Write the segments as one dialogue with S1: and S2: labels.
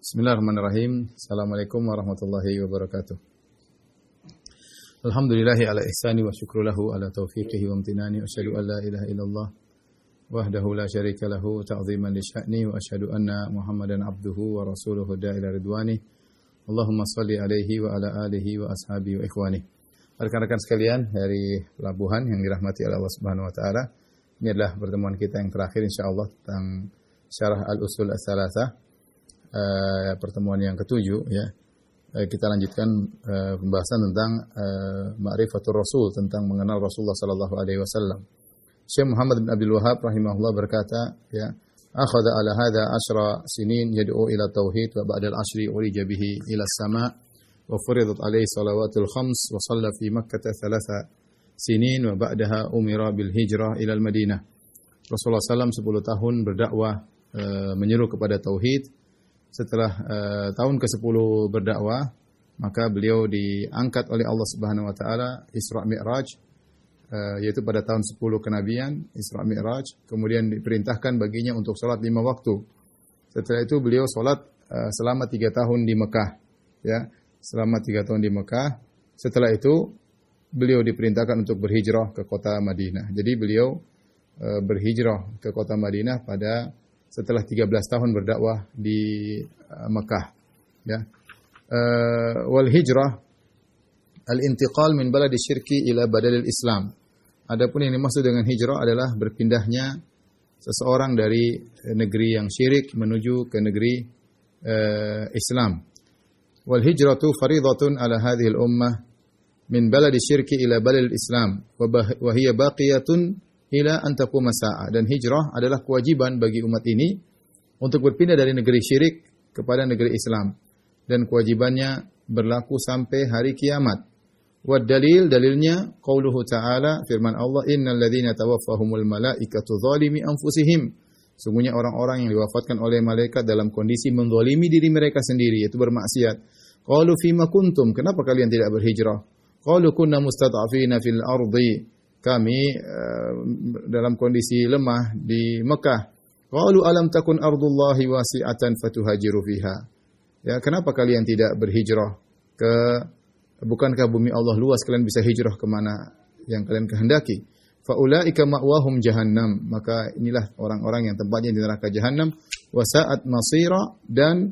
S1: Bismillahirrahmanirrahim. Assalamualaikum warahmatullahi wabarakatuh. Alhamdulillahi ala ihsani wa syukru lahu ala taufiqihi wa amtinani. Asyhadu an la ilaha illallah wahdahu la syarika lahu ta'ziman li sya'ni wa asyhadu anna Muhammadan abduhu wa rasuluhu da'ila ridwani. Allahumma shalli alaihi wa ala alihi wa ashabihi wa ikhwani. Rekan-rekan sekalian dari pelabuhan yang dirahmati oleh Allah Subhanahu wa taala. Ini adalah pertemuan kita yang terakhir insyaallah tentang syarah Al-Usul Ats-Tsalatsah. Pertemuan yang ketujuh ya. Kita lanjutkan pembahasan tentang Ma'rifatur Rasul, tentang mengenal Rasulullah sallallahu alaihi wasallam. Syekh Muhammad bin Abdul Wahhab rahimahullah berkata ya, akhadha ala hadha 10 sinin yad'u ila tauhid wa ba'da al-'ashri urija bihi ila as-sama' wa furidat alaihi salawatul khams wa shalla fi Makkah 3 sinin wa ba'daha umira bil hijrah ila al-Madinah. Rasulullah sallallahu 10 tahun berdakwah menyeru kepada tauhid. Setelah tahun ke-10 berdakwah, maka beliau diangkat oleh Allah Subhanahu wa taala Isra Mi'raj, yaitu pada tahun 10 kenabian Isra Mi'raj, kemudian diperintahkan baginya untuk salat 5 waktu. Setelah itu beliau salat selama 3 tahun di Mekah, ya, selama 3 tahun di Mekah. Setelah itu beliau diperintahkan untuk berhijrah ke kota Madinah. Jadi beliau berhijrah ke kota Madinah pada setelah 13 tahun berdakwah di Mekah, ya. Wal hijrah al-intiqal min baladi syirki ila badalil Islam. Adapun yang dimaksud dengan hijrah adalah berpindahnya seseorang dari negeri yang syirik menuju ke negeri Islam. Wal hijratu faridatun ala hadhihi al-ummah min baladi syirki ila baladil Islam wa hiya baqiyatun ila an taquma sa'ah. Dan hijrah adalah kewajiban bagi umat ini untuk berpindah dari negeri syirik kepada negeri Islam, dan kewajibannya berlaku sampai hari kiamat. Wa dalilnya qauluhu ta'ala, firman Allah, innal ladzina tawaffahumul malaikatu zalimi anfusihim. Sungguhnya orang-orang yang diwafatkan oleh malaikat dalam kondisi menzalimi diri mereka sendiri, yaitu bermaksiat. Qalu fima kuntum, kenapa kalian tidak berhijrah? Qalu kunna mustad'afina fil ardi, kami dalam kondisi lemah di Mekah. Qalu alam takun ardullahi wasi'atan fatuhajiru fiha. Ya, kenapa kalian tidak berhijrah bukankah bumi Allah luas, kalian bisa hijrah kemana yang kalian kehendaki? Faulaika ma'wahum jahannam, maka inilah orang-orang yang tempatnya di neraka jahannam. Wasa'at masira, dan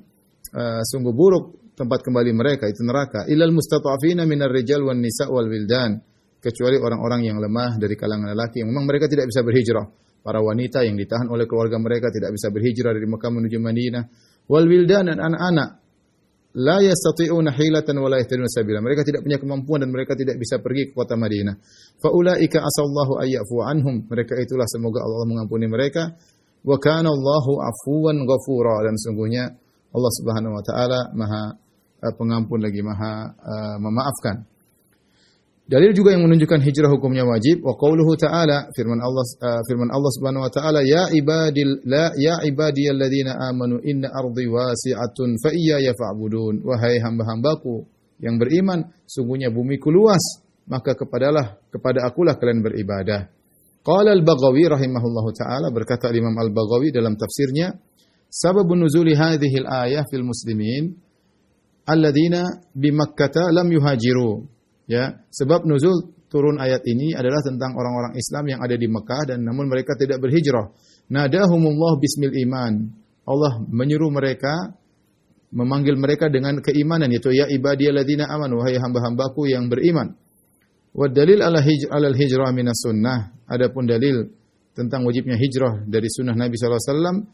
S1: sungguh buruk tempat kembali mereka, itu neraka. Ilal mustata'afina minar rijal wan nisa' wal wildan, kecuali orang-orang yang lemah dari kalangan lelaki yang memang mereka tidak bisa berhijrah. Para wanita yang ditahan oleh keluarga mereka tidak bisa berhijrah dari Mekah menuju Madinah. Wal wildan, dan anak-anak la yastati'una hilatan wa la yahtaduna sabila. Mereka tidak punya kemampuan dan mereka tidak bisa pergi ke kota Madinah. Fa ulaika asallahu ayyafu anhum. Mereka itulah semoga Allah mengampuni mereka. Wa kana Allahu afuwan ghafura, dan sungguhnya Allah Subhanahu wa taala Maha pengampun lagi Maha memaafkan. Dalil juga yang menunjukkan hijrah hukumnya wajib, wa qauluhu ta'ala, firman Allah Subhanahu wa taala, ya ibadiyalladzina amanu inna ardi wasi'atun fa iyaya fa'budun. Wahai hamba-hambaku yang beriman, sungguhnya bumiku luas, maka kepada akulah kalian beribadah. Qala al-Baghawi rahimahullahu taala, berkata Imam al-Baghawi dalam tafsirnya, sababun nuzuli hadhihi al-ayah fil muslimin alladzina bi Makkah lam yuhajiru. Ya, sebab nuzul turun ayat ini adalah tentang orang-orang Islam yang ada di Mekah dan namun mereka tidak berhijrah. Nadahumullah bismil iman. Allah menyuruh mereka, memanggil mereka dengan keimanan, yaitu ya ibadiyalladzina amanu, wahai hamba-hambaku yang beriman. Wa dalil alal hijrah minas sunnah. Adapun dalil tentang wajibnya hijrah dari sunnah Nabi sallallahu alaihi wasallam,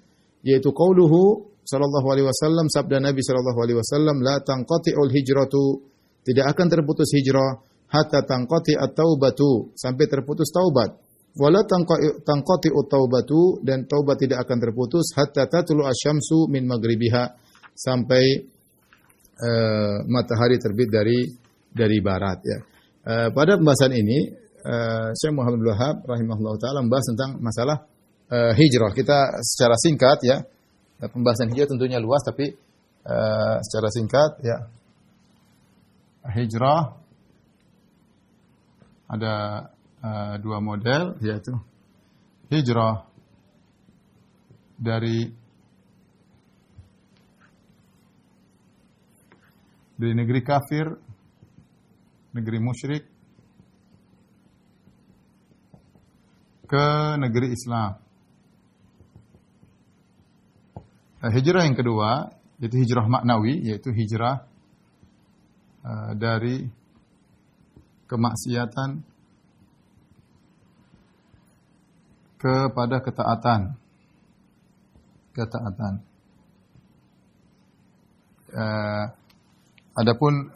S1: yaitu qauluhu sallallahu alaihi wasallam, sabda Nabi sallallahu alaihi wasallam, la tanqati'ul hijratu, tidak akan terputus hijrah hatta tanqati at-taubatu, sampai terputus taubat. Wala tanqati at-taubatu, dan taubat tidak akan terputus hatta tatlu asy-syamsu min maghribiha, sampai matahari terbit dari barat, ya. Pada pembahasan ini Syekh Muhammad bin Wahhab rahimahullah taala membahas tentang masalah hijrah. Kita secara singkat, ya. Pembahasan hijrah tentunya luas, tapi secara singkat, ya. Hijrah ada 2 model, yaitu hijrah dari dari negeri kafir, negeri musyrik, ke negeri Islam. Hijrah yang kedua, yaitu hijrah maknawi, yaitu hijrah dari kemaksiatan kepada ketaatan. Adapun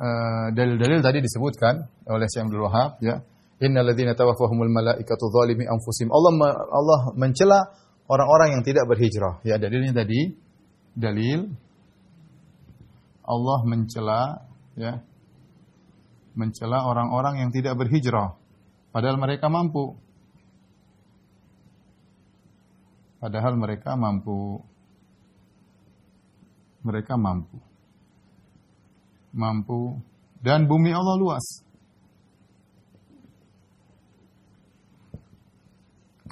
S1: dalil-dalil tadi disebutkan oleh Syekh Abdul Wahab, ya. Innal ladzina tawaffahumul malaikatu dzalimi anfusihim. Allah mencela orang-orang yang tidak berhijrah. Ya, dalilnya tadi dalil Allah mencela, ya. Mencela orang-orang yang tidak berhijrah padahal mereka mampu. Padahal mereka mampu. Mereka mampu. Mampu dan bumi Allah luas.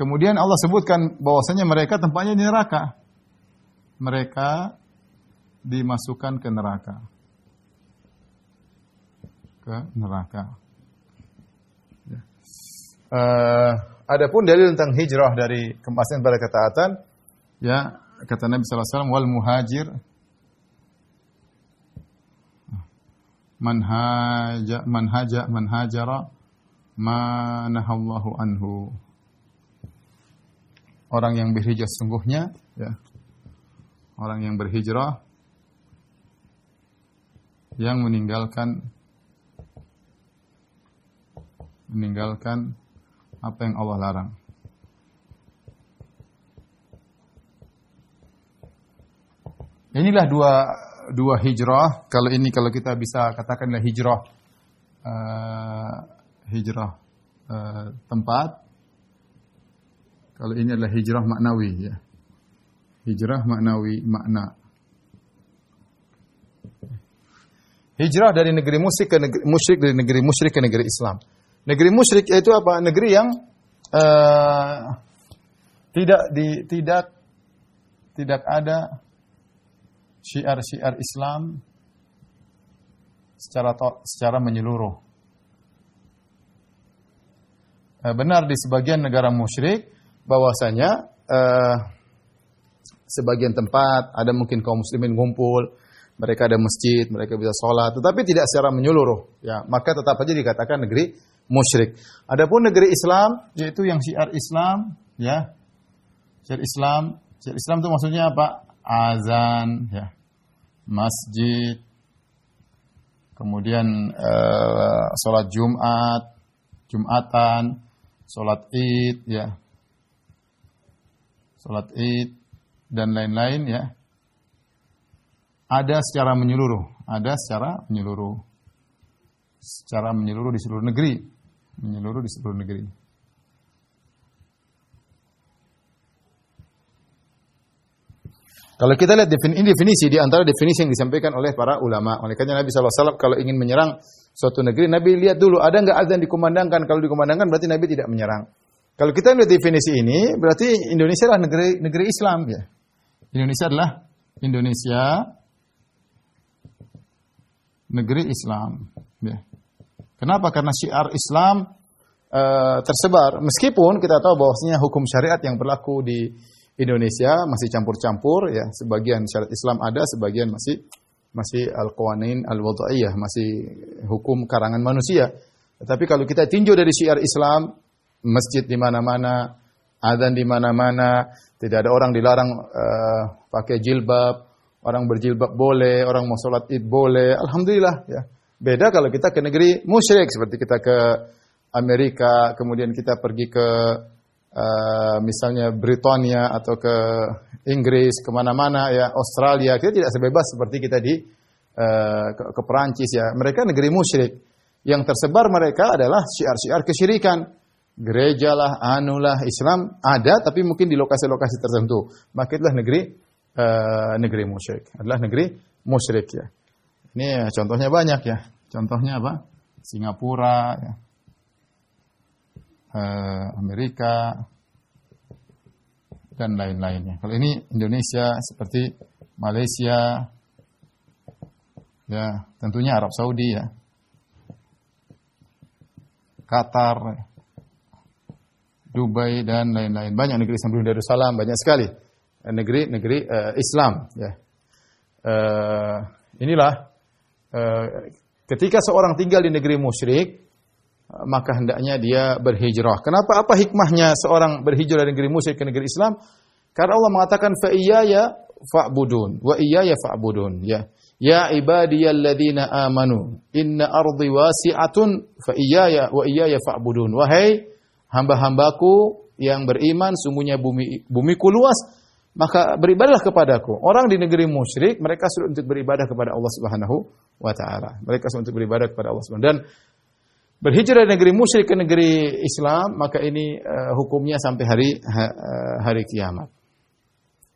S1: Kemudian Allah sebutkan bahwasanya mereka tempatnya di neraka. Mereka dimasukkan ke neraka. Ke neraka. Ya. Adapun dalil tentang hijrah dari kemaksiatan pada ketaatan, ya, kata Nabi sallallahu alaihi wasallam, wal muhajir man hajara ma nahallahu anhu. Orang yang berhijrah sesungguhnya, ya. Orang yang berhijrah yang meninggalkan apa yang Allah larang. Inilah dua hijrah. Kalau kita bisa katakanlah hijrah tempat. Kalau ini adalah hijrah maknawi, ya. Hijrah maknawi, makna. Hijrah dari negeri musyrik dari negeri musyrik ke negeri Islam. Negeri musyrik yaitu apa? Negeri yang tidak ada syiar-syiar Islam secara menyeluruh. Benar di sebagian negara musyrik bahwasanya sebagian tempat ada mungkin kaum muslimin ngumpul, mereka ada masjid, mereka bisa sholat, tetapi tidak secara menyeluruh. Ya, maka tetap saja dikatakan negeri musyrik. Adapun negeri Islam, yaitu yang syiar Islam, ya, syiar Islam itu maksudnya apa? Azan, ya, masjid, kemudian sholat Jumatan, sholat Id, ya, sholat Id dan lain-lain, ya. Ada secara menyeluruh, secara menyeluruh di seluruh negeri, Kalau kita lihat definisi di antara definisi yang disampaikan oleh para ulama, oleh karena Nabi SAW kalau ingin menyerang suatu negeri, Nabi lihat dulu ada enggak azan dikumandangkan. Kalau dikumandangkan berarti Nabi tidak menyerang. Kalau kita lihat definisi ini, berarti Indonesia adalah negeri Islam, ya. Indonesia negeri Islam, ya. Kenapa? Karena syiar Islam tersebar. Meskipun kita tahu bahwasanya hukum syariat yang berlaku di Indonesia masih campur-campur, ya. Sebagian syariat Islam ada, sebagian masih al-qawanin al-wad'iyah, masih hukum karangan manusia. Tetapi kalau kita tinjau dari syiar Islam, masjid di mana-mana, azan di mana-mana, tidak ada orang dilarang pakai jilbab, orang berjilbab boleh, orang mau sholat Id boleh. Alhamdulillah, ya. Beda kalau kita ke negeri musyrik, seperti kita ke Amerika, kemudian kita pergi ke misalnya Britania atau ke Inggris, kemana-mana, ya, Australia, kita tidak sebebas seperti kita ke Perancis, ya. Mereka negeri musyrik. Yang tersebar mereka adalah syiar-syiar kesyirikan. Gereja lah, anulah, Islam ada, tapi mungkin di lokasi-lokasi tertentu. Maka itulah negeri musyrik. Adalah negeri musyrik, ya. Ini ya, contohnya banyak, ya. Contohnya apa? Singapura, ya. Amerika dan lain-lainnya. Kalau ini Indonesia seperti Malaysia, Ya, tentunya Arab Saudi ya. Qatar, Dubai dan lain-lain. Banyak negeri sebelum Darussalam, banyak sekali negeri-negeri Islam ya. Inilah ketika seorang tinggal di negeri musyrik, maka hendaknya dia berhijrah. Kenapa? Apa hikmahnya seorang berhijrah dari negeri musyrik ke negeri Islam? Karena Allah mengatakan fa iyaya fa'budun wa iyaya fa'budun ya. Ya ibadiyalladzina amanu inna ardi wasi'atun fa iyaya wa iyaya fa'budun. Wahai hamba-hambaku yang beriman, sungguhnya bumiku luas, maka beribadahlah kepadaku. Orang di negeri musyrik, mereka sulit untuk beribadah kepada Allah Subhanahu wa taala. Mereka sulit untuk beribadah kepada Allah Subhanahu. Dan berhijrah dari negeri musyrik ke negeri Islam, maka ini hukumnya sampai hari kiamat.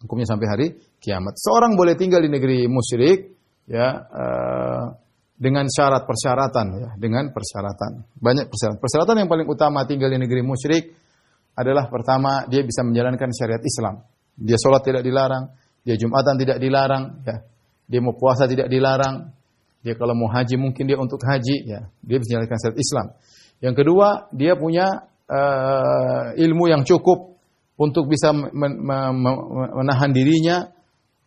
S1: Hukumnya sampai hari kiamat. Seorang boleh tinggal di negeri musyrik ya dengan persyaratan ya, dengan persyaratan. Banyak persyaratan. Persyaratan yang paling utama tinggal di negeri musyrik adalah pertama, dia bisa menjalankan syariat Islam. Dia sholat tidak dilarang, dia Jumatan tidak dilarang, ya. Dia mau puasa tidak dilarang. Dia kalau mau haji mungkin dia untuk haji, ya. Dia bisa menjalankan syariat Islam. Yang kedua, dia punya ilmu yang cukup untuk bisa menahan dirinya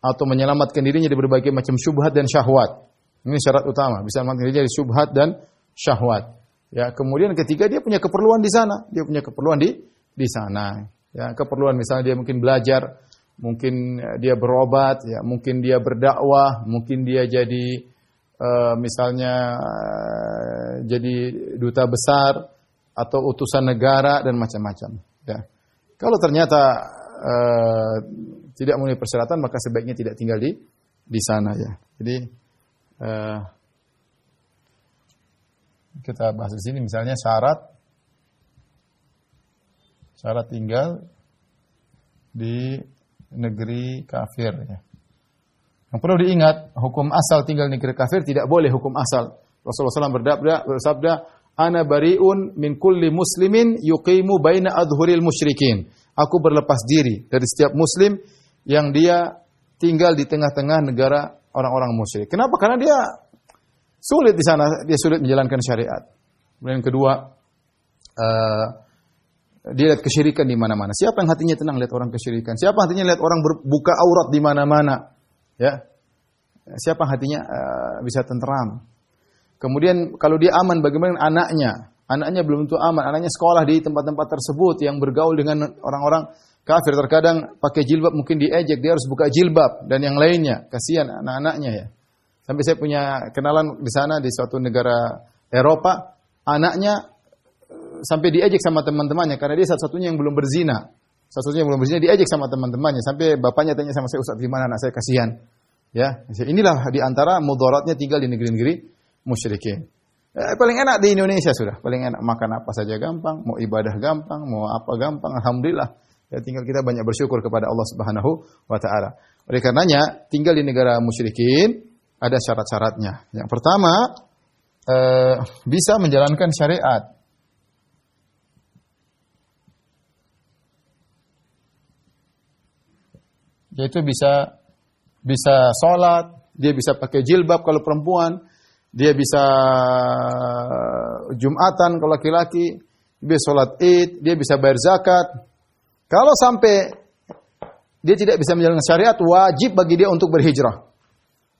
S1: atau menyelamatkan dirinya dari berbagai macam syubhat dan syahwat. Ini syarat utama, bisa menyelamatkan dirinya dari syubhat dan syahwat. Ya, kemudian ketiga, dia punya keperluan di sana. Dia punya keperluan di sana. Ya, keperluan misalnya dia mungkin belajar, mungkin dia berobat, ya, mungkin dia berdakwah, mungkin dia jadi misalnya jadi duta besar atau utusan negara dan macam-macam. Ya. Kalau ternyata tidak memenuhi persyaratan, maka sebaiknya tidak tinggal di sana ya. Jadi kita bahas di sini misalnya syarat tinggal di negeri kafir ya. Yang perlu diingat, hukum asal tinggal di negeri kafir tidak boleh hukum asal. Rasulullah SAW bersabda, "Ana bari'un min kulli muslimin yuqimu baina adhuril musyrikin." Aku berlepas diri dari setiap muslim yang dia tinggal di tengah-tengah negara orang-orang musyrik. Kenapa? Karena dia sulit di sana, dia sulit menjalankan syariat. Kemudian yang kedua, dia lihat kesyirikan di mana-mana. Siapa yang hatinya tenang lihat orang kesyirikan? Siapa hatinya lihat orang berbuka aurat di mana-mana? Ya. Siapa hatinya bisa tenteram? Kemudian kalau dia aman, bagaimana anaknya? Anaknya belum tentu aman. Anaknya sekolah di tempat-tempat tersebut yang bergaul dengan orang-orang kafir. Terkadang pakai jilbab mungkin diejek, dia harus buka jilbab dan yang lainnya. Kasihan anak-anaknya ya. Sampai saya punya kenalan di sana di suatu negara Eropa, anaknya sampai diejek sama teman-temannya karena dia satu-satunya yang belum berzina. Satu-satunya yang belum berzina diejek sama teman-temannya. Sampai bapaknya tanya sama saya, "Ustaz, gimana anak saya?" Kasihan. Ya, inilah di antara mudaratnya tinggal di negeri-negeri musyrikin. Paling enak di Indonesia sudah. Paling enak makan apa saja gampang, mau ibadah gampang, mau apa gampang, alhamdulillah. Ya, tinggal kita banyak bersyukur kepada Allah Subhanahu wa taala. Oleh karenanya, tinggal di negara musyrikin ada syarat-syaratnya. Yang pertama, bisa menjalankan syariat. Yaitu bisa sholat, dia bisa pakai jilbab kalau perempuan, dia bisa Jumatan kalau laki-laki, dia bisa sholat Id, dia bisa bayar zakat. Kalau sampai dia tidak bisa menjalankan syariat, wajib bagi dia untuk berhijrah.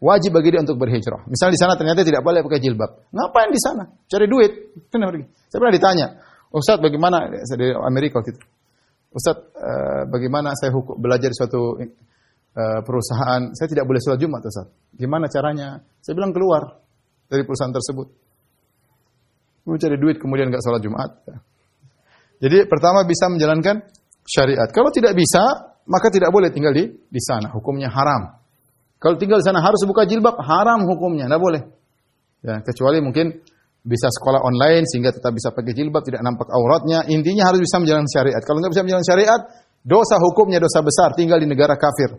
S1: Wajib bagi dia untuk berhijrah. Misalnya di sana ternyata tidak boleh pakai jilbab. Ngapain di sana? Cari duit. Saya pernah ditanya, "Ustaz, bagaimana?" Saya dari Amerika waktu itu. "Ustaz, bagaimana saya belajar di suatu perusahaan, saya tidak boleh sholat Jumat, Ustaz. Gimana caranya?" Saya bilang, "Keluar dari perusahaan tersebut. Mencari duit kemudian enggak sholat Jumat." Jadi pertama bisa menjalankan syariat. Kalau tidak bisa, maka tidak boleh tinggal di sana. Hukumnya haram. Kalau tinggal di sana harus buka jilbab, haram hukumnya, enggak boleh. Ya, kecuali mungkin bisa sekolah online sehingga tetap bisa pakai jilbab, tidak nampak auratnya. Intinya harus bisa menjalankan syariat. Kalau enggak bisa menjalankan syariat, dosa hukumnya dosa besar, tinggal di negara kafir.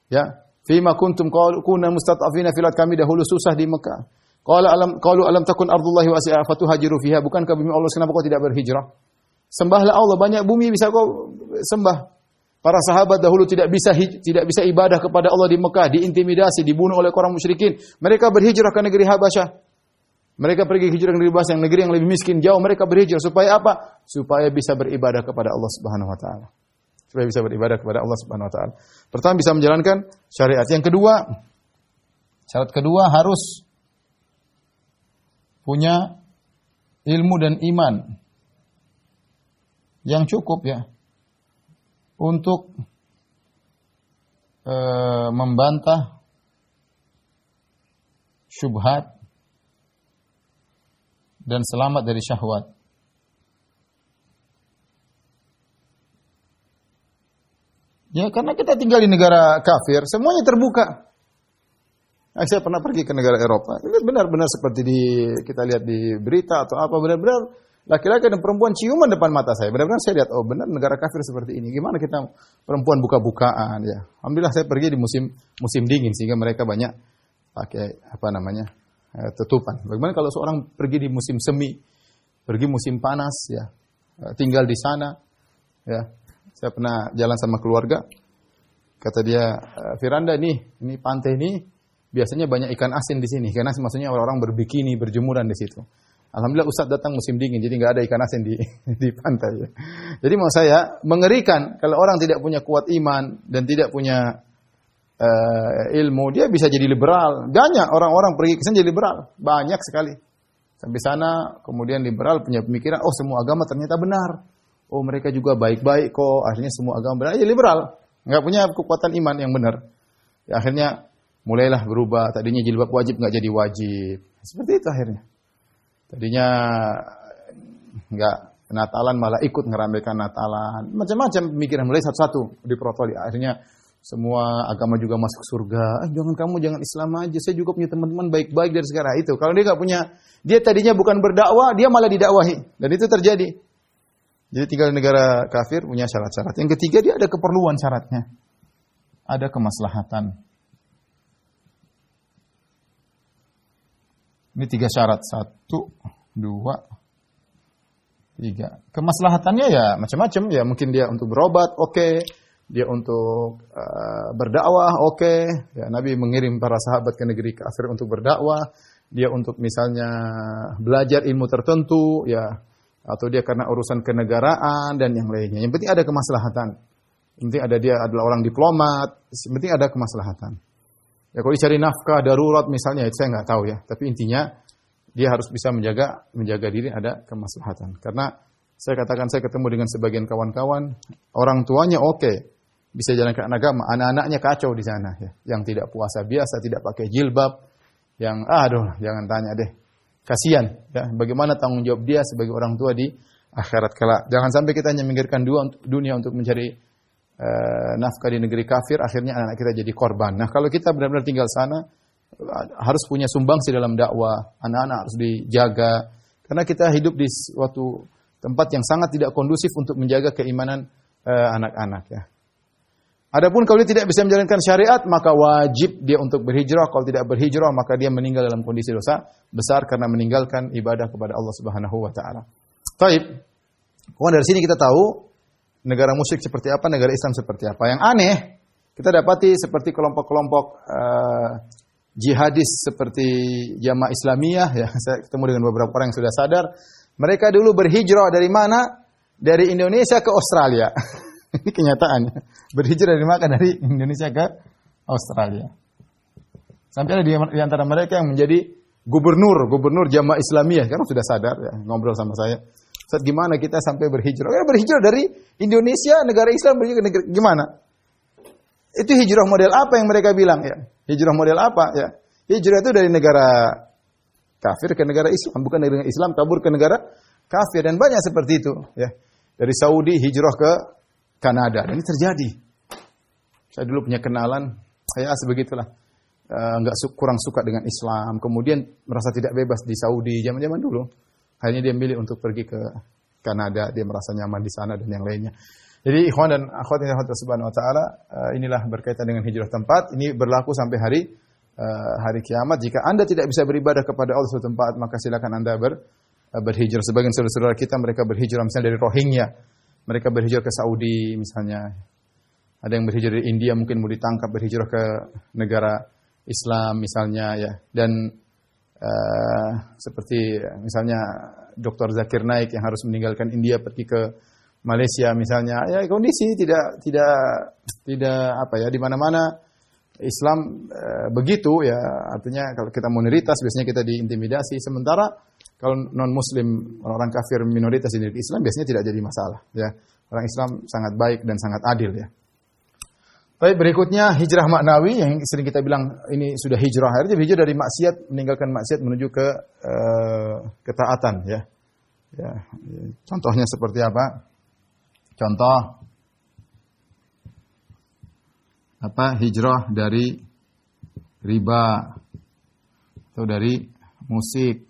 S1: Ya, fima kuntum kunna mustata'afina fil ard, kami dahulu susah di Mekah. Qalu alam takun ardullahi wasi'ah fatuhajiru fiha, bukankah bumi Allah, kenapa kau tidak berhijrah? Sembahlah Allah, banyak bumi bisa kau sembah. Para sahabat dahulu tidak bisa ibadah kepada Allah di Mekah, diintimidasi, dibunuh oleh orang musyrikin. Mereka berhijrah ke negeri Habasyah. Mereka pergi hijrah ke negeri Habasyah, negeri yang lebih miskin, jauh. Mereka berhijrah supaya apa? Supaya bisa beribadah kepada Allah Subhanahu wa taala. Supaya bisa beribadah kepada Allah Subhanahu wa taala. Pertama, bisa menjalankan syariat. Yang kedua, syarat kedua harus punya ilmu dan iman yang cukup ya untuk membantah syubhat dan selamat dari syahwat. Ya, karena kita tinggal di negara kafir, semuanya terbuka. Saya pernah pergi ke negara Eropa, ini benar-benar seperti kita lihat di berita atau apa, benar-benar laki-laki dan perempuan ciuman depan mata saya. Benar-benar saya lihat, oh benar negara kafir seperti ini. Gimana kita perempuan buka-bukaan ya. Alhamdulillah saya pergi di musim dingin sehingga mereka banyak pakai tutupan. Bagaimana kalau seorang pergi di musim semi, pergi musim panas ya, tinggal di sana ya. Saya pernah jalan sama keluarga. Kata dia, "Firanda ini pantai ini biasanya banyak ikan asin di sini." Ikan asin maksudnya orang-orang berbikini, berjemuran di situ. Alhamdulillah Ustaz datang musim dingin, jadi nggak ada ikan asin di pantai. Ya. Jadi mau saya mengerikan kalau orang tidak punya kuat iman dan tidak punya ilmu, dia bisa jadi liberal. Banyak orang-orang pergi ke sana jadi liberal, banyak sekali. Sampai sana kemudian liberal punya pemikiran, oh semua agama ternyata benar. Oh mereka juga baik-baik kok, akhirnya semua agama benar. Jadi liberal, nggak punya kekuatan iman yang benar. Ya, akhirnya mulailah berubah. Tadinya jilbab wajib nggak jadi wajib. Seperti itu akhirnya. Tadinya nggak Natalan malah ikut ngeramaikan Natalan. Macam-macam pemikiran mulai satu-satu diprotoli. Akhirnya semua agama juga masuk surga. Jangan Islam aja. Saya juga punya teman-teman baik-baik dari sekarang itu. Kalau dia nggak punya, dia tadinya bukan berdakwah, dia malah didakwahi. Dan itu terjadi. Jadi tinggal di negara kafir punya syarat-syarat. Yang ketiga dia ada keperluan syaratnya. Ada kemaslahatan. Ini 3 syarat. 1, 2, 3. Kemaslahatannya ya macam-macam. Ya mungkin dia untuk berobat, oke. Dia untuk berdakwah, oke. Ya, Nabi mengirim para sahabat ke negeri kafir untuk berdakwah. Dia untuk misalnya belajar ilmu tertentu, ya. Atau dia karena urusan kenegaraan dan yang lainnya. Yang penting ada kemaslahatan. Yang penting dia adalah orang diplomat. Yang penting ada kemaslahatan. Ya kalau dicari nafkah darurat misalnya, itu saya nggak tahu ya. Tapi intinya dia harus bisa menjaga diri, ada kemaslahatan. Karena saya katakan saya ketemu dengan sebagian kawan-kawan, orang tuanya oke, bisa jalankan agama, anak-anaknya kacau di sana ya. Yang tidak puasa biasa, tidak pakai jilbab, yang jangan tanya deh. Kasihan ya, bagaimana tanggung jawab dia sebagai orang tua di akhirat kelak. Jangan sampai kita hanya memikirkan dunia untuk mencari nafkah di negeri kafir, akhirnya anak kita jadi korban. Nah, kalau kita benar-benar tinggal sana, harus punya sumbangsi dalam dakwah, anak-anak harus dijaga, karena kita hidup di suatu tempat yang sangat tidak kondusif untuk menjaga keimanan anak-anak ya. Adapun kalau dia tidak bisa menjalankan syariat, maka wajib dia untuk berhijrah. Kalau tidak berhijrah, maka dia meninggal dalam kondisi dosa besar karena meninggalkan ibadah kepada Allah Subhanahu wa taala. Baik. Kemudian dari sini kita tahu negara musyrik seperti apa, negara Islam seperti apa. Yang aneh, kita dapati seperti kelompok-kelompok jihadis seperti Jamaah Islamiyah ya. Saya ketemu dengan beberapa orang yang sudah sadar, mereka dulu berhijrah dari mana? Dari Indonesia ke Australia. Ini kenyataannya. Berhijrah dari mana? Dari Indonesia ke Australia. Sampai ada di antara mereka yang menjadi gubernur Jamaah Islamiyah. Karena sudah sadar ya, ngobrol sama saya. Ustaz, gimana kita sampai berhijrah? Ya, berhijrah dari Indonesia, negara Islam, berhijrah ke negara, gimana? Itu hijrah model apa yang mereka bilang ya? Hijrah model apa ya? Hijrah itu dari negara kafir ke negara Islam, bukan dari negara Islam kabur ke negara kafir, dan banyak seperti itu ya. Dari Saudi hijrah ke Kanada, dan ini terjadi. Saya dulu punya kenalan, saya sebegitulah, kurang suka dengan Islam, kemudian merasa tidak bebas di Saudi zaman-zaman dulu. Akhirnya dia milih untuk pergi ke Kanada, dia merasa nyaman di sana dan yang lainnya. Jadi ikhwan dan akhwat yang dirahmati Subhanahu wa taala, inilah berkaitan dengan hijrah tempat. Ini berlaku sampai hari kiamat. Jika Anda tidak bisa beribadah kepada Allah suatu tempat, maka silakan Anda berhijrah. Sebagian saudara-saudara kita mereka berhijrah misalnya dari Rohingya. Mereka berhijrah ke Saudi misalnya. Ada yang berhijrah dari India mungkin mau ditangkap berhijrah ke negara Islam misalnya ya. Dan seperti misalnya Dr. Zakir Naik yang harus meninggalkan India pergi ke Malaysia misalnya. Ya kondisi tidak apa ya, di mana-mana Islam begitu ya, artinya kalau kita minoritas biasanya kita diintimidasi, sementara kalau non muslim, orang kafir minoritas di negeri Islam biasanya tidak jadi masalah ya. Orang Islam sangat baik dan sangat adil ya. Baik, berikutnya hijrah maknawi yang sering kita bilang ini sudah hijrah. Artinya hijrah dari maksiat, meninggalkan maksiat menuju ke ketaatan ya. Ya, contohnya seperti apa? Contoh apa? Hijrah dari riba atau dari musik.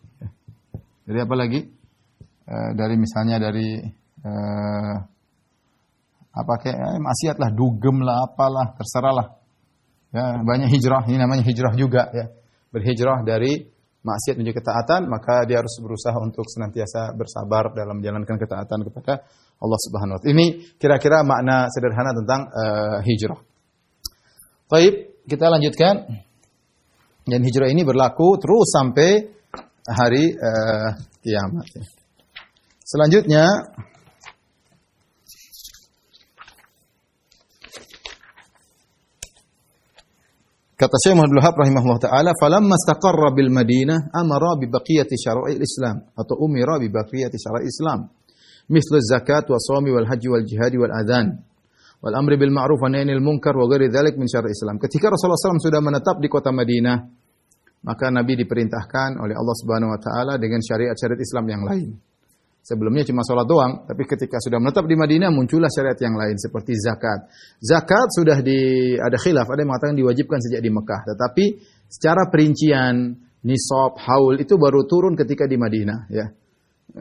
S1: Dari apa lagi? Dari misalnya dari apa kayak maksiat lah, dugem lah, apalah, terserahlah. Ya, banyak hijrah, ini namanya hijrah juga ya. Berhijrah dari maksiat menuju ketaatan, maka dia harus berusaha untuk senantiasa bersabar dalam menjalankan ketaatan kepada Allah Subhanahu wa taala. Ini kira-kira makna sederhana tentang hijrah. Baik, kita lanjutkan. Dan hijrah ini berlaku terus sampai hari kiamat. Selanjutnya kata Syekh Muhammad Wahab rahimahullah taala, "Falamma istaqarra bil Madinah amara bi baqiyati syara'il Islam atau umira bi baqiyati syara'il Islam, mislu zakat wa shaumi wal haji wal jihad wal adzan wal amri bil ma'ruf wa nahyil munkar wa ghairi dzalik min syara'il Islam." Ketika Rasulullah SAW sudah menetap di kota Madinah, maka Nabi diperintahkan oleh Allah Subhanahu wa taala dengan syariat-syariat Islam yang lain. Sebelumnya cuma sholat doang, tapi ketika sudah menetap di Madinah muncullah syariat yang lain seperti zakat. Zakat sudah ada khilaf, ada yang mengatakan diwajibkan sejak di Mekah, tetapi secara perincian nisab, haul itu baru turun ketika di Madinah ya.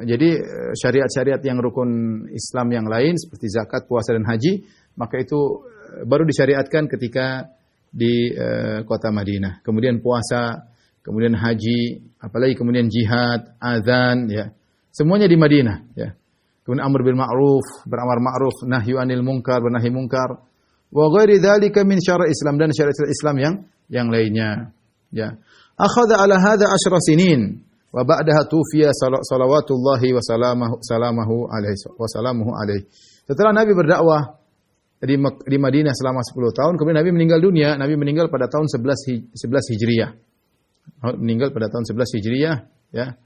S1: Jadi syariat-syariat yang rukun Islam yang lain seperti zakat, puasa dan haji, maka itu baru disyariatkan ketika di kota Madinah. Kemudian puasa, kemudian haji, apalagi kemudian jihad, azan ya. Semuanya di Madinah ya. Kemudian amr bil ma'ruf, beramar ma'ruf, nahyu anil munkar, bernahi munkar. Wa ghairi dzalika min syara' Islam, dan syariat Islam yang lainnya ya. Akhadha ala hadha 10 sinin wa ba'daha tufiya salawatullahi wa salamuhu alaihi. Setelah Nabi berdakwah di Madinah selama 10 tahun, kemudian Nabi meninggal dunia. Nabi meninggal pada tahun 11 Hijriah. Meninggal pada tahun 11 Hijriah ya.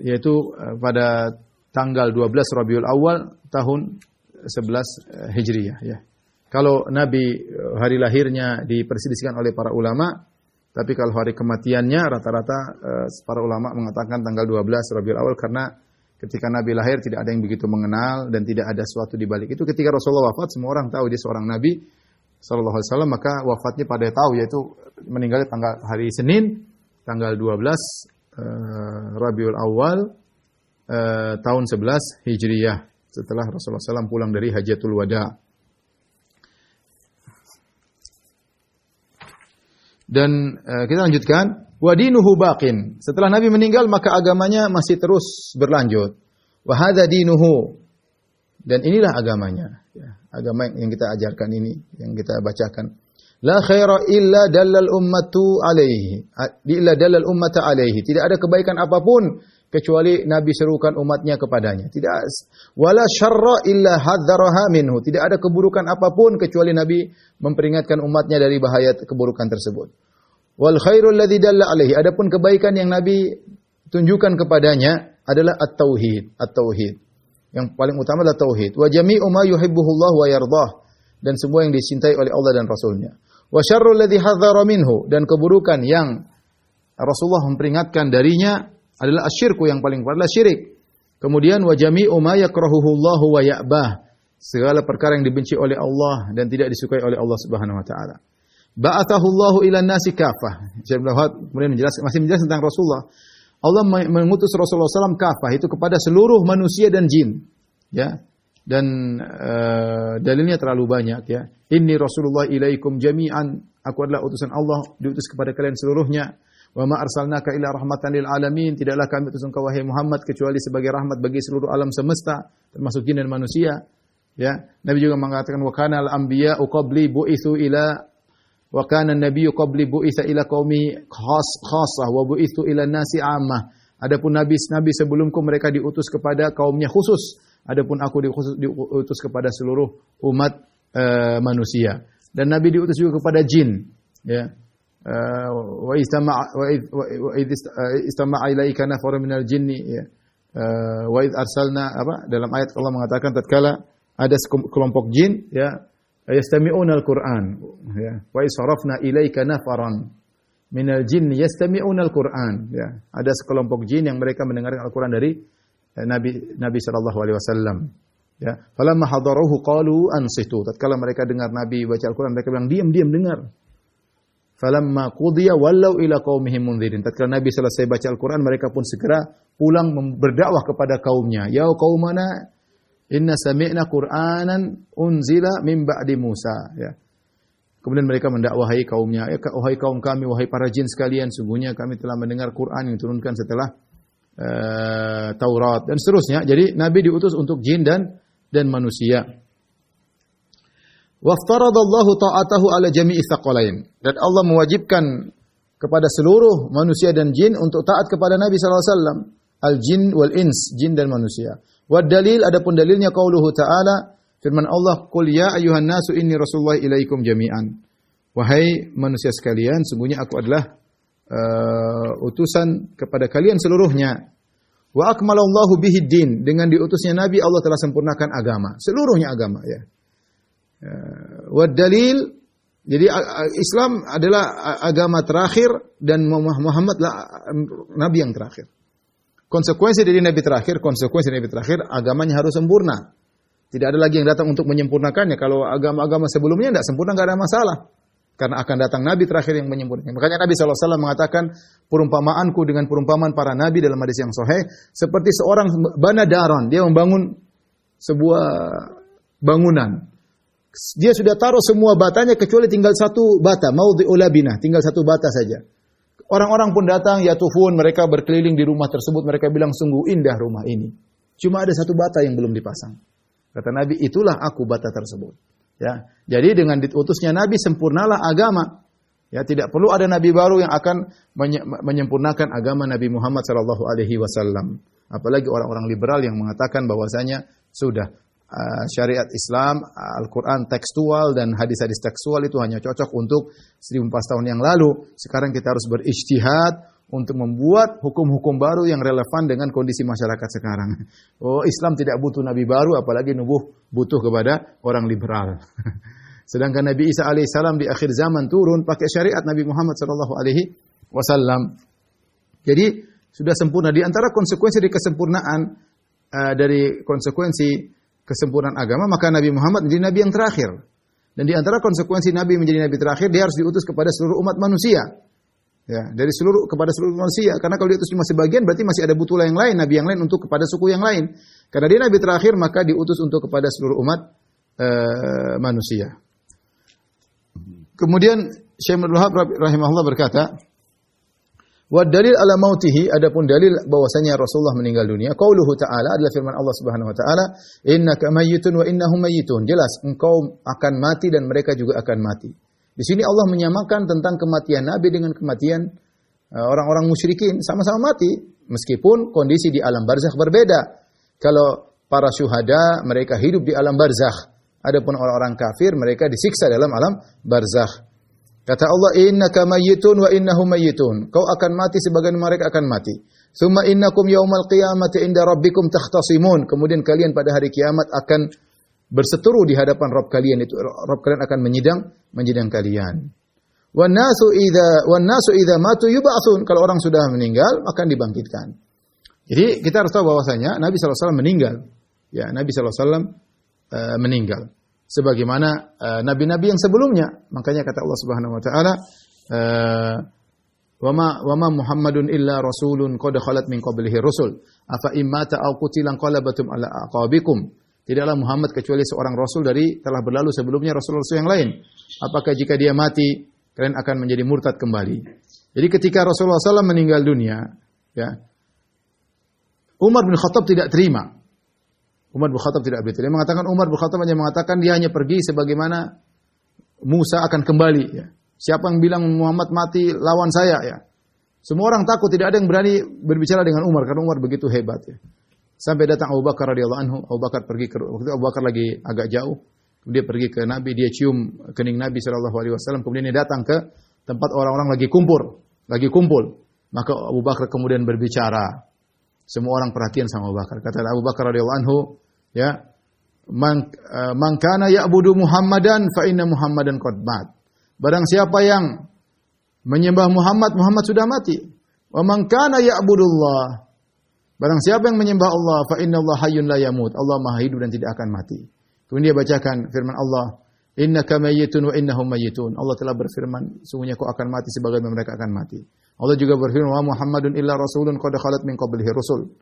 S1: Yaitu pada tanggal 12 Rabiul Awal tahun 11 Hijriah ya. Kalau Nabi hari lahirnya diperselisihkan oleh para ulama, tapi kalau hari kematiannya rata-rata para ulama mengatakan tanggal 12 Rabiul Awal, karena ketika Nabi lahir tidak ada yang begitu mengenal dan tidak ada sesuatu di balik itu. Ketika Rasulullah wafat, semua orang tahu dia seorang Nabi sallallahu alaihi wasallam, maka wafatnya pada tahu, yaitu meninggal tanggal hari Senin tanggal 12 Rabiul Awal tahun 11 Hijriah, setelah Rasulullah SAW pulang dari Hajatul Wada. Dan kita lanjutkan, wa dinuhu baqin. Setelah Nabi meninggal maka agamanya masih terus berlanjut. Wa hadza dinuhu. Dan inilah agamanya ya. Agama yang kita ajarkan ini, yang kita bacakan. La khaira illa dallal ummatu alaihi. Illa dallal ummata alaihi. Tidak ada kebaikan apapun kecuali Nabi serukan umatnya kepadanya. Tidak. Wala syarra illa hadzaraha minhu. Tidak ada keburukan apapun kecuali Nabi memperingatkan umatnya dari bahaya keburukan tersebut. Wal khairul ladzi dalla alaihi. Adapun kebaikan yang Nabi tunjukkan kepadanya adalah at-tauhid. At-tauhid. Yang paling utama adalah tauhid. Wa jami'u ma yuhibbuhullah wa yardah. Dan semua yang dicintai oleh Allah dan Rasulnya. Wa syarrul ladzi hadzara minhu, dan keburukan yang Rasulullah memperingatkan darinya adalah asyirku, yang paling parah adalah syirik. Kemudian wa jami'u ma yakrahuhullahu wa ya'bah, segala perkara yang dibenci oleh Allah dan tidak disukai oleh Allah Subhanahu wa taala. Ba'athahullahu ilan nasi kafah. Kemudian masih menjelaskan tentang Rasulullah. Allah mengutus Rasulullah SAW kafah, itu kepada seluruh manusia dan jin. Ya. Dan dalilnya terlalu banyak ya. Inni Rasulullah ilaikum jami'an. Aku adalah utusan Allah, diutus kepada kalian seluruhnya. Wa ma arsalnaka illa rahmatan lil alamin. Tidaklah kami utus engkau wahai Muhammad kecuali sebagai rahmat bagi seluruh alam semesta, termasuk jin dan manusia. Ya, Nabi juga mengatakan wa kana al-anbiya'u qabli bu'itsu ila wa kana an-nabiyyu qabli bu'itsa ila qaumi khassah wa bu'itsu ila nasi 'ammah. Adapun nabi sebelumku mereka diutus kepada kaumnya khusus. Adapun aku diutus kepada seluruh umat manusia. Dan Nabi diutus juga kepada jin, ya. Wa istama'a ilaika nafarun minal jinni, ya. Wa id arsalna dalam ayat Allah mengatakan tatkala ada kelompok jin, ya, yastami'una al-Qur'an, ya. Wa isarafna ilaika nafaran minal jinni yastami'una al-Qur'an, ya. Ada sekelompok jin yang mereka mendengarkan Al-Qur'an dari Nabi sallallahu alaihi wasallam. Ya, falamma hadaruhu qalu ansitu. Tatkala mereka dengar Nabi baca Al-Qur'an, mereka bilang diam dengar. Falamma qudiya wallau ila qaumihim mundzirin. Tatkala Nabi selesai baca Al-Qur'an, mereka pun segera pulang berdakwah kepada kaumnya. Ya qaumana inna sami'na Qur'anan unzila min ba'di Musa, ya. Kemudian mereka mendakwahi kaumnya, ya, wahai kaum kami, wahai para jin sekalian, sungguhnya kami telah mendengar Qur'an yang diturunkan setelah Taurat dan seterusnya. Jadi Nabi diutus untuk jin dan manusia. Wa aftaradallahu ta'atahu ala jami'i tsaqalain. Dan Allah mewajibkan kepada seluruh manusia dan jin untuk taat kepada Nabi sallallahu alaihi wasallam. Al-jin wal ins, jin dan manusia. Wa dalil, adapun dalilnya qauluhu ta'ala, firman Allah, qul ya ayyuhan nasu inni rasulullah ilaikum jami'an. Wahai manusia sekalian, sungguhnya aku adalah utusan kepada kalian seluruhnya. Wa akmalallahu bihi din, dengan diutusnya Nabi Allah telah sempurnakan agama, seluruhnya agama, ya. Wa dalil, jadi Islam adalah agama terakhir dan Muhammadlah nabi yang terakhir. Konsekuensi dari nabi terakhir, agamanya harus sempurna. Tidak ada lagi yang datang untuk menyempurnakannya. Kalau agama-agama sebelumnya tidak sempurna, tidak ada masalah. Karena akan datang Nabi terakhir yang menyempurnakan. Makanya Nabi SAW mengatakan, perumpamaanku dengan perumpamaan para Nabi dalam hadis yang sahih, seperti seorang bana daron, dia membangun sebuah bangunan. Dia sudah taruh semua batanya kecuali tinggal satu bata, maudhi'ul labinah, tinggal satu bata saja. Orang-orang pun datang, yatufun, mereka berkeliling di rumah tersebut, mereka bilang sungguh indah rumah ini. Cuma ada satu bata yang belum dipasang. Kata Nabi, itulah aku bata tersebut. Ya, jadi dengan diutusnya Nabi sempurnalah agama. Ya, tidak perlu ada nabi baru yang akan menyempurnakan agama Nabi Muhammad sallallahu alaihi wasallam. Apalagi orang-orang liberal yang mengatakan bahwasanya sudah syariat Islam, Al-Qur'an tekstual dan hadis-hadis tekstual itu hanya cocok untuk 1400 tahun yang lalu. Sekarang kita harus berijtihad untuk membuat hukum-hukum baru yang relevan dengan kondisi masyarakat sekarang. Oh, Islam tidak butuh nabi baru, apalagi butuh kepada orang liberal. Sedangkan Nabi Isa alaihissalam di akhir zaman turun pakai syariat Nabi Muhammad sallallahu alaihi wasallam. Jadi sudah sempurna. Di antara konsekuensi dari kesempurnaan kesempurnaan agama, maka Nabi Muhammad menjadi nabi yang terakhir. Dan di antara konsekuensi Nabi menjadi nabi terakhir, dia harus diutus kepada seluruh umat manusia. Ya, kepada seluruh manusia. Karena kalau diutus cuma sebagian, berarti masih ada butuh yang lain, nabi yang lain untuk kepada suku yang lain. Karena dia nabi terakhir, maka diutus untuk kepada seluruh umat manusia. Kemudian Syekh Abdul Wahab rahimahullah berkata, wa dalil ala mautihi, adapun dalil bahwasanya Rasulullah meninggal dunia, qauluhu ta'ala, adalah firman Allah Subhanahu wa taala, innaka mayyitun wa innahum mayyitun. Jelas engkau akan mati dan mereka juga akan mati. Di sini Allah menyamakan tentang kematian Nabi dengan kematian orang-orang musyrikin, sama-sama mati meskipun kondisi di alam barzakh berbeda. Kalau para syuhada mereka hidup di alam barzakh, adapun orang-orang kafir mereka disiksa dalam alam barzakh. Kata Allah, innaka mayyitun wa innahum mayyitun. Kau akan mati sebagaimana mereka akan mati. Summa innakum yaumal qiyamati inda rabbikum takhtasimun. Kemudian kalian pada hari kiamat akan berseteru di hadapan Rabb kalian, itu Rabb kalian akan menyidang kalian. Wan nasu idza matu yub'atsun. Kalau orang sudah meninggal akan dibangkitkan. Jadi kita harus tahu bahwasanya Nabi sallallahu alaihi wasallam meninggal. Ya, Nabi sallallahu alaihi wasallam meninggal sebagaimana nabi-nabi yang sebelumnya. Makanya kata Allah Subhanahu wa taala, wa ma Muhammadun illa rasulun qad khalat min qablihi rusul afa immata aw qutilan qalabatum ala aqabikum. Tidaklah Muhammad kecuali seorang rasul dari telah berlalu sebelumnya rasul-rasul yang lain. Apakah jika dia mati, kalian akan menjadi murtad kembali? Jadi ketika Rasulullah SAW meninggal dunia, ya, Umar bin Khattab tidak terima. Umar bin Khattab tidak begitu. Dia mengatakan Umar bin Khattab dia hanya pergi sebagaimana Musa akan kembali. Ya. Siapa yang bilang Muhammad mati lawan saya ya. Semua orang takut, tidak ada yang berani berbicara dengan Umar karena Umar begitu hebat ya. Sampai datang Abu Bakar radhiyallahu anhu. Abu Bakar pergi ke waktu itu Abu Bakar lagi agak jauh. Dia pergi ke Nabi, dia cium kening Nabi sallallahu alaihi wasallam, kemudian dia datang ke tempat orang-orang lagi kumpul. Maka Abu Bakar kemudian berbicara. Semua orang perhatian sama Abu Bakar. Kata Abu Bakar radhiyallahu anhu, ya, man kana ya'budu Muhammadan fa inna Muhammadan qad mat. Barang siapa yang menyembah Muhammad, Muhammad sudah mati. Wa man kana ya'budullah. Barang siapa yang menyembah Allah, fa inna Allah hayyun la yamut. Allah Maha hidup dan tidak akan mati. Kemudian dia bacakan firman Allah, innaka mayyitun wa innahum mayyitun. Allah telah berfirman, sungguhnya kau akan mati sebagaimana mereka akan mati. Allah juga berfirman, wa Muhammadun illa rasulun qad khalat min qablihi rusul.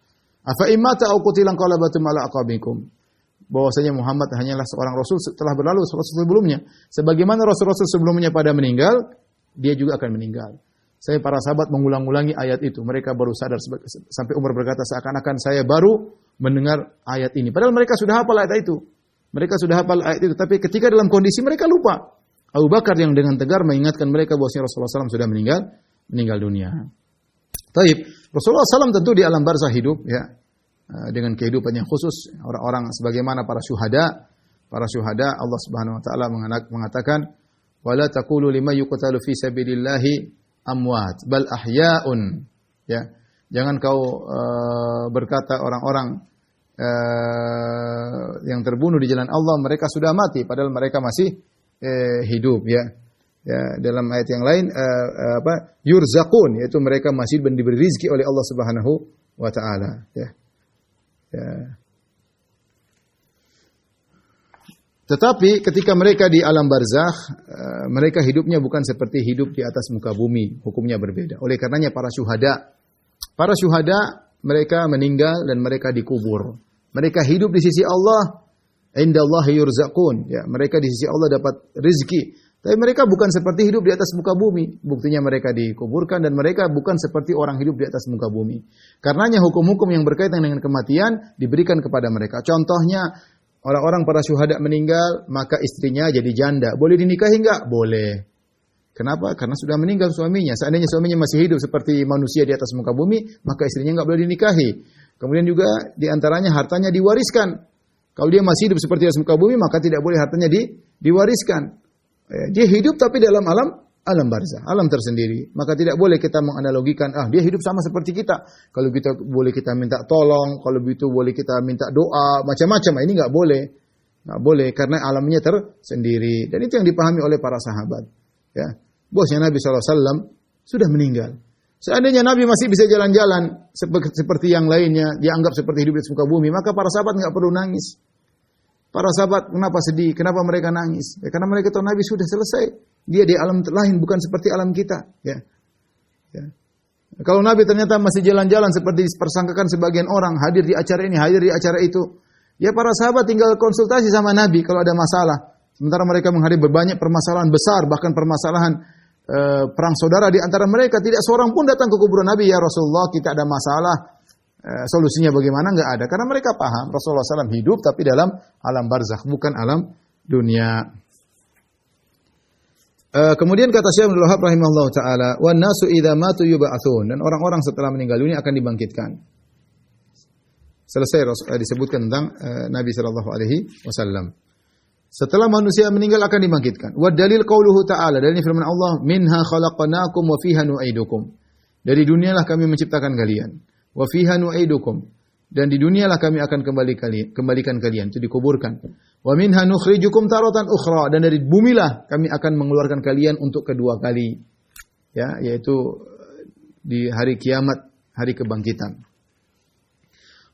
S1: Afa immata aw qutilan qalabatum ala aqabikum. Bahwasanya Muhammad hanyalah seorang rasul setelah berlalu rasul sebelumnya. Sebagaimana rasul-rasul sebelumnya pada meninggal, dia juga akan meninggal. Saya para sahabat mengulang-ulangi ayat itu. Mereka baru sadar sampai Umar berkata seakan-akan saya baru mendengar ayat ini. Padahal mereka sudah hafal ayat itu. Mereka sudah hafal ayat itu, tapi ketika dalam kondisi mereka lupa. Abu Bakar yang dengan tegar mengingatkan mereka bahwasanya Rasulullah SAW sudah meninggal dunia. Taib, Rasulullah SAW tentu di alam barzah hidup ya, dengan kehidupan yang khusus. Orang-orang sebagaimana para syuhada Allah Subhanahu Wa Taala mengatakan, wala taqulu lima yuqtalu fi sabilillahi amwat bal ahya'un. Ya, jangan kau berkata orang-orang yang terbunuh di jalan Allah mereka sudah mati padahal mereka masih hidup ya. Ya, dalam ayat yang lain yurzaqun, yaitu mereka masih diberi rezeki oleh Allah Subhanahu wa taala ya. Ya. Tetapi ketika mereka di alam barzakh, mereka hidupnya bukan seperti hidup di atas muka bumi, hukumnya berbeda. Oleh karenanya para syuhada mereka meninggal dan mereka dikubur. Mereka hidup di sisi Allah, indallahi yurzaqun. Ya, mereka di sisi Allah dapat rezeki. Tapi mereka bukan seperti hidup di atas muka bumi. Buktinya mereka dikuburkan dan mereka bukan seperti orang hidup di atas muka bumi. Karenanya hukum-hukum yang berkaitan dengan kematian diberikan kepada mereka. Contohnya, orang-orang para syuhada meninggal, maka istrinya jadi janda. Boleh dinikahi enggak? Boleh. Kenapa? Karena sudah meninggal suaminya. Seandainya suaminya masih hidup seperti manusia di atas muka bumi, maka istrinya enggak boleh dinikahi. Kemudian juga di antaranya hartanya diwariskan. Kalau dia masih hidup seperti di atas muka bumi, maka tidak boleh hartanya diwariskan. Dia hidup tapi dalam alam barzah, alam tersendiri. Maka tidak boleh kita menganalogikan, dia hidup sama seperti kita. Kalau kita boleh kita minta tolong, kalau begitu boleh kita minta doa, macam-macam. Ini enggak boleh. Enggak boleh karena alamnya tersendiri. Dan itu yang dipahami oleh para sahabat. Ya. Bosnya Nabi SAW sudah meninggal. Seandainya Nabi masih bisa jalan-jalan seperti yang lainnya, dianggap seperti hidup di muka bumi, maka para sahabat enggak perlu nangis. Para sahabat kenapa sedih? Kenapa mereka nangis? Ya, karena mereka tahu Nabi sudah selesai. Dia di alam lain, bukan seperti alam kita. Ya. Ya. Kalau Nabi ternyata masih jalan-jalan seperti dipersangkakan sebagian orang, hadir di acara ini, hadir di acara itu. Ya para sahabat tinggal konsultasi sama Nabi kalau ada masalah. Sementara mereka menghadapi banyak permasalahan besar, bahkan permasalahan perang saudara di antara mereka. Tidak seorang pun datang ke kuburan Nabi, ya Rasulullah kita ada masalah. Solusinya bagaimana? Enggak ada. Karena mereka paham Rasulullah SAW hidup tapi dalam alam barzakh, bukan alam dunia. Kemudian kata Syekh Abdul Wahab rahimahullah ta'ala, wan nasu idza matu yub'atsun, dan orang-orang setelah meninggal dunia akan dibangkitkan. Selesai disebutkan tentang Nabi sallallahu alaihi wasallam. Setelah manusia meninggal akan dibangkitkan. Wa dalil qauluhu ta'ala, dalilnya firman Allah, minha khalaqnakum wa fiha nu'idukum. Dari dunialah kami menciptakan kalian. Wa fiha nu'idukum, dan di dunialah kami akan kembalikan kalian, itu dikuburkan. Wa minha nukhrijukum taratan ukhra, dan dari bumilah kami akan mengeluarkan kalian untuk kedua kali. Ya, yaitu di hari kiamat, hari kebangkitan.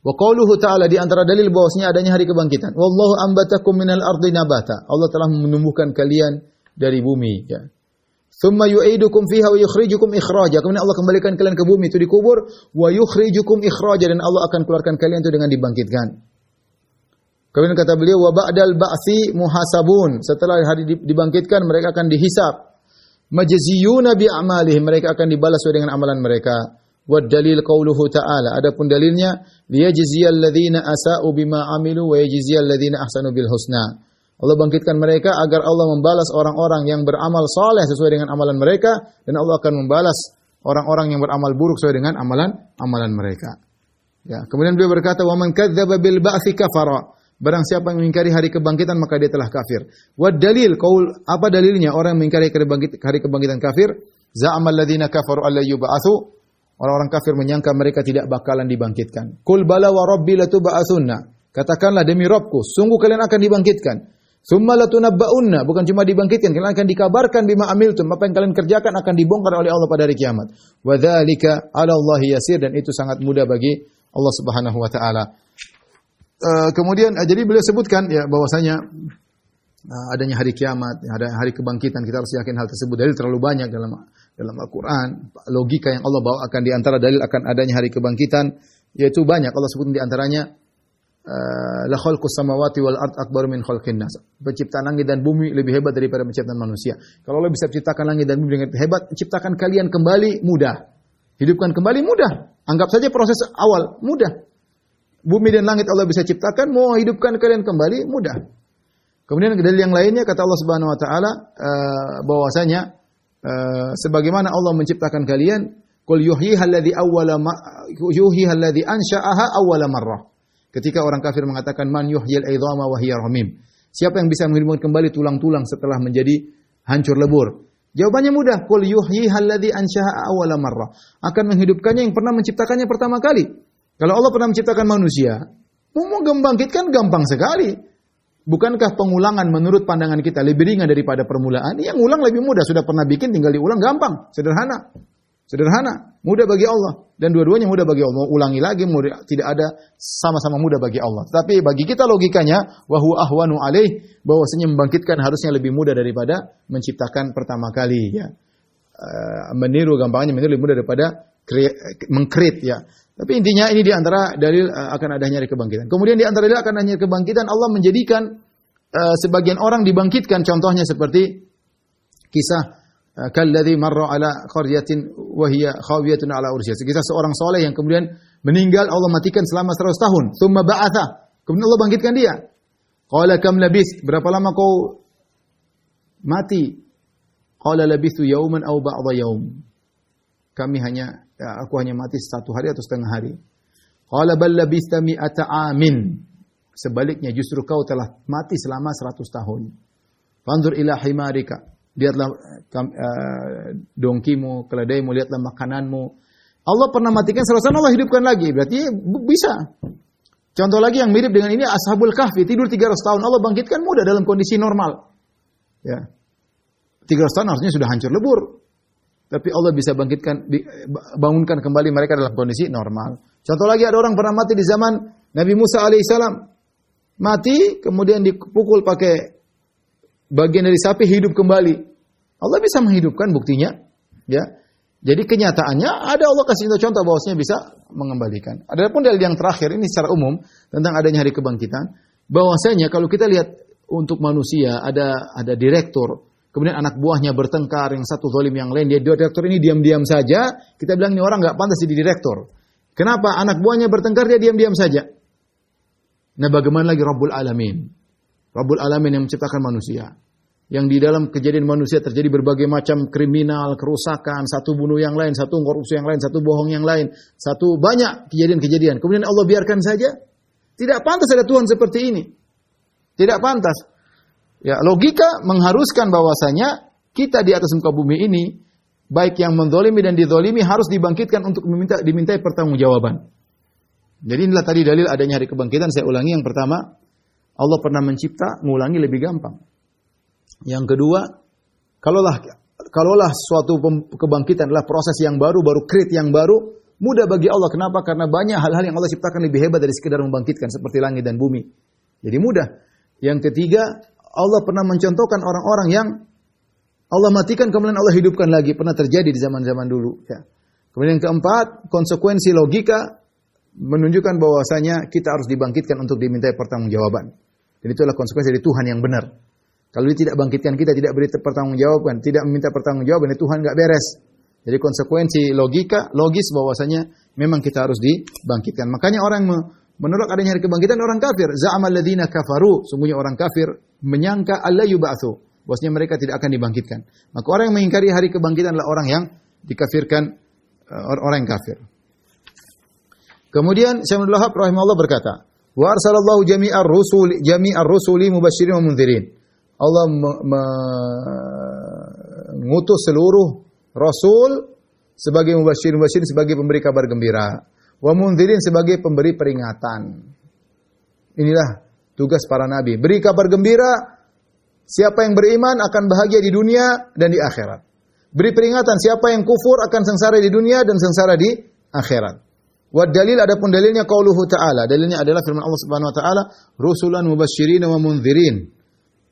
S1: Wa qauluhu ta'ala, di antara dalil bahwasanya adanya hari kebangkitan. Wallahu ambatakum minal ardi nabata. Allah telah menumbuhkan kalian dari bumi, ya. Tsumma yu'idukum fiha wa yukhrijukum ikhraja. Kemudian Allah kembalikan kalian ke bumi, itu dikubur, wa yukhrijukum ikhraja, dan Allah akan keluarkan kalian itu dengan dibangkitkan. Kemudian kata beliau, wa ba'dal ba'si muhasabun. Setelah hari dibangkitkan mereka akan dihisab. Majziyuna bi a'malihim, mereka akan dibalas sesuai dengan amalan mereka. Wa dalil qauluhu ta'ala. Adapun dalilnya liyajziyal ladzina asa'u bima 'amilu wa yajziyal ladzina ahsanu bil husna. Allah bangkitkan mereka agar Allah membalas orang-orang yang beramal saleh sesuai dengan amalan mereka dan Allah akan membalas orang-orang yang beramal buruk sesuai dengan amalan mereka. Ya, kemudian beliau berkata, "Wa man kadzdzaba bil ba'tsi kafara." Barang siapa yang mengingkari hari kebangkitan maka dia telah kafir. Wa dalil qaul, apa dalilnya orang yang mengingkari hari kebangkitan kafir? Za'amal ladzina kafaru alla yub'atsu. Orang-orang kafir menyangka mereka tidak bakalan dibangkitkan. Qul bala wa rabbi latub'atsunna. Katakanlah demi Rabbku, sungguh kalian akan dibangkitkan. Tsumma latunabba'unna, bukan cuma dibangkitkan, kalian akan dikabarkan bima amiltum, apa yang kalian kerjakan akan dibongkar oleh Allah pada hari kiamat. Wa dzalika 'ala Allahi yasir, dan itu sangat mudah bagi Allah Subhanahu wa taala. Kemudian jadi beliau sebutkan ya bahwasanya adanya hari kiamat, ada hari kebangkitan, kita harus yakin hal tersebut. Dalil terlalu banyak dalam Al-Qur'an. Logika yang Allah bawa akan di antara dalil akan adanya hari kebangkitan yaitu banyak. Allah sebutkan di antaranya la khalqus samawati wal ard akbar min khalqin nas. Penciptaan langit dan bumi lebih hebat daripada penciptaan manusia. Kalau Allah bisa menciptakan langit dan bumi dengan hebat, menciptakan kalian kembali mudah. Hidupkan kembali mudah. Anggap saja proses awal mudah. Bumi dan langit Allah bisa ciptakan, mau hidupkan kalian kembali mudah. Kemudian dalil yang lainnya kata Allah Subhanahu wa taala bahwasanya sebagaimana Allah menciptakan kalian, qul yuhyiha alladhi ansha'aha awwala marrah. Ketika orang kafir mengatakan man yuhyil aidhama wa hiya ramim. Siapa yang bisa menghidupkan kembali tulang-tulang setelah menjadi hancur lebur? Jawabannya mudah, qul yuhyiha alladhi ansha'aha awwala marrah. Akan menghidupkannya yang pernah menciptakannya pertama kali. Kalau Allah pernah menciptakan manusia, mau membangkitkan gampang sekali. Bukankah pengulangan menurut pandangan kita lebih ringan daripada permulaan? Yang ulang lebih mudah, sudah pernah bikin tinggal diulang gampang, sederhana. Sederhana, mudah bagi Allah. Dan dua-duanya mudah bagi Allah. Mau ulangi lagi, tidak ada, sama-sama mudah bagi Allah. Tapi bagi kita logikanya, wa huwa ahwanu alaih, bahwasanya membangkitkan harusnya lebih mudah daripada menciptakan pertama kali. Ya. Meniru, gampangnya meniru lebih mudah daripada meng-create. Ya. Tapi intinya ini di antara dalil akan adanya hari kebangkitan. Kemudian di antara dalil akan adanya kebangkitan, Allah menjadikan sebagian orang dibangkitkan. Contohnya seperti kisah kalladzi marra ala qaryatin wa hiya khawiyatun ala ursyiha. Kisah seorang soleh yang kemudian meninggal, Allah matikan selama 100 tahun. Tsumma ba'atha. Kemudian Allah bangkitkan dia. Qala kam labis? Berapa lama kau mati? Qala labithu yauman aw ba'dha yaum. Aku hanya mati 1 hari atau setengah hari. Qala bal labitha mi'ata amin. Sebaliknya justru kau telah mati selama 100 tahun. Fanzur ila himarika. Lihatlah dongkimu, keledaimu, lihatlah makananmu. Allah pernah matikan 100 tahun, Allah hidupkan lagi. Berarti bisa. Contoh lagi yang mirip dengan ini, Ashabul Kahfi, tidur 300 tahun, Allah bangkitkan mudah dalam kondisi normal. Ya. 300 tahun harusnya sudah hancur lebur. Tapi Allah bisa bangunkan kembali mereka dalam kondisi normal. Contoh lagi, ada orang pernah mati di zaman Nabi Musa alaihissalam. Mati, kemudian dipukul pakai bagian dari sapi, hidup kembali. Allah bisa menghidupkan, buktinya. Ya. Jadi kenyataannya ada, Allah kasih contoh bahwasanya bisa mengembalikan. Adapun dalil yang terakhir ini secara umum tentang adanya hari kebangkitan, bahwasanya kalau kita lihat untuk manusia ada direktur, kemudian anak buahnya bertengkar, yang satu zalim yang lain, dia direktur ini diam-diam saja, kita bilang ini orang enggak pantas jadi direktur. Kenapa? Anak buahnya bertengkar, dia diam-diam saja. Nah, bagaimana lagi Rabbul Alamin? Rabbul Alamin yang menciptakan manusia. Yang di dalam kejadian manusia terjadi berbagai macam kriminal, kerusakan, satu bunuh yang lain, satu korupsi yang lain, satu bohong yang lain, satu banyak kejadian-kejadian. Kemudian Allah biarkan saja. Tidak pantas ada Tuhan seperti ini. Tidak pantas. Ya, logika mengharuskan bahwasanya kita di atas muka bumi ini, baik yang menzalimi dan dizalimi, harus dibangkitkan untuk dimintai pertanggungjawaban. Jadi inilah tadi dalil adanya hari kebangkitan. Saya ulangi, yang pertama, Allah pernah mencipta, ngulangi lebih gampang. Yang kedua, kalaulah suatu kebangkitan adalah proses yang baru create yang baru, mudah bagi Allah. Kenapa? Karena banyak hal-hal yang Allah ciptakan lebih hebat dari sekedar membangkitkan, seperti langit dan bumi. Jadi mudah. Yang ketiga, Allah pernah mencontohkan orang-orang yang Allah matikan, kemudian Allah hidupkan lagi. Pernah terjadi di zaman-zaman dulu. Ya. Kemudian yang keempat, konsekuensi logika menunjukkan bahwasanya kita harus dibangkitkan untuk dimintai pertanggungjawaban. Dan itu adalah konsekuensi dari Tuhan yang benar. Kalau dia tidak bangkitkan kita, tidak beri pertanggungjawaban, tidak meminta pertanggungjawaban, Tuhan enggak beres. Jadi konsekuensi logis bahwasanya memang kita harus dibangkitkan. Makanya orang menolak adanya hari kebangkitan orang kafir. Za'amal ladzina kafaru, sungguhnya orang kafir menyangka alla yub'atsu, bahwasanya mereka tidak akan dibangkitkan. Maka orang yang mengingkari hari kebangkitan adalah orang yang dikafirkan, orang yang kafir. Kemudian Syekh Abdul Wahab rahimahullah berkata, wa arsalallahu jami'ar rusuli mubasysyirin wa mundzirin. Allah mengutus seluruh rasul sebagai mubasysyirin sebagai pemberi kabar gembira, wa mundzirin sebagai pemberi peringatan. Inilah tugas para nabi, beri kabar gembira, siapa yang beriman akan bahagia di dunia dan di akhirat. Beri peringatan, siapa yang kufur akan sengsara di dunia dan sengsara di akhirat. Wa dalil, adapun dalilnya qauluhu ta'ala, dalilnya adalah firman Allah Subhanahu wa taala, rusulan mubasysyirin wa mundzirin.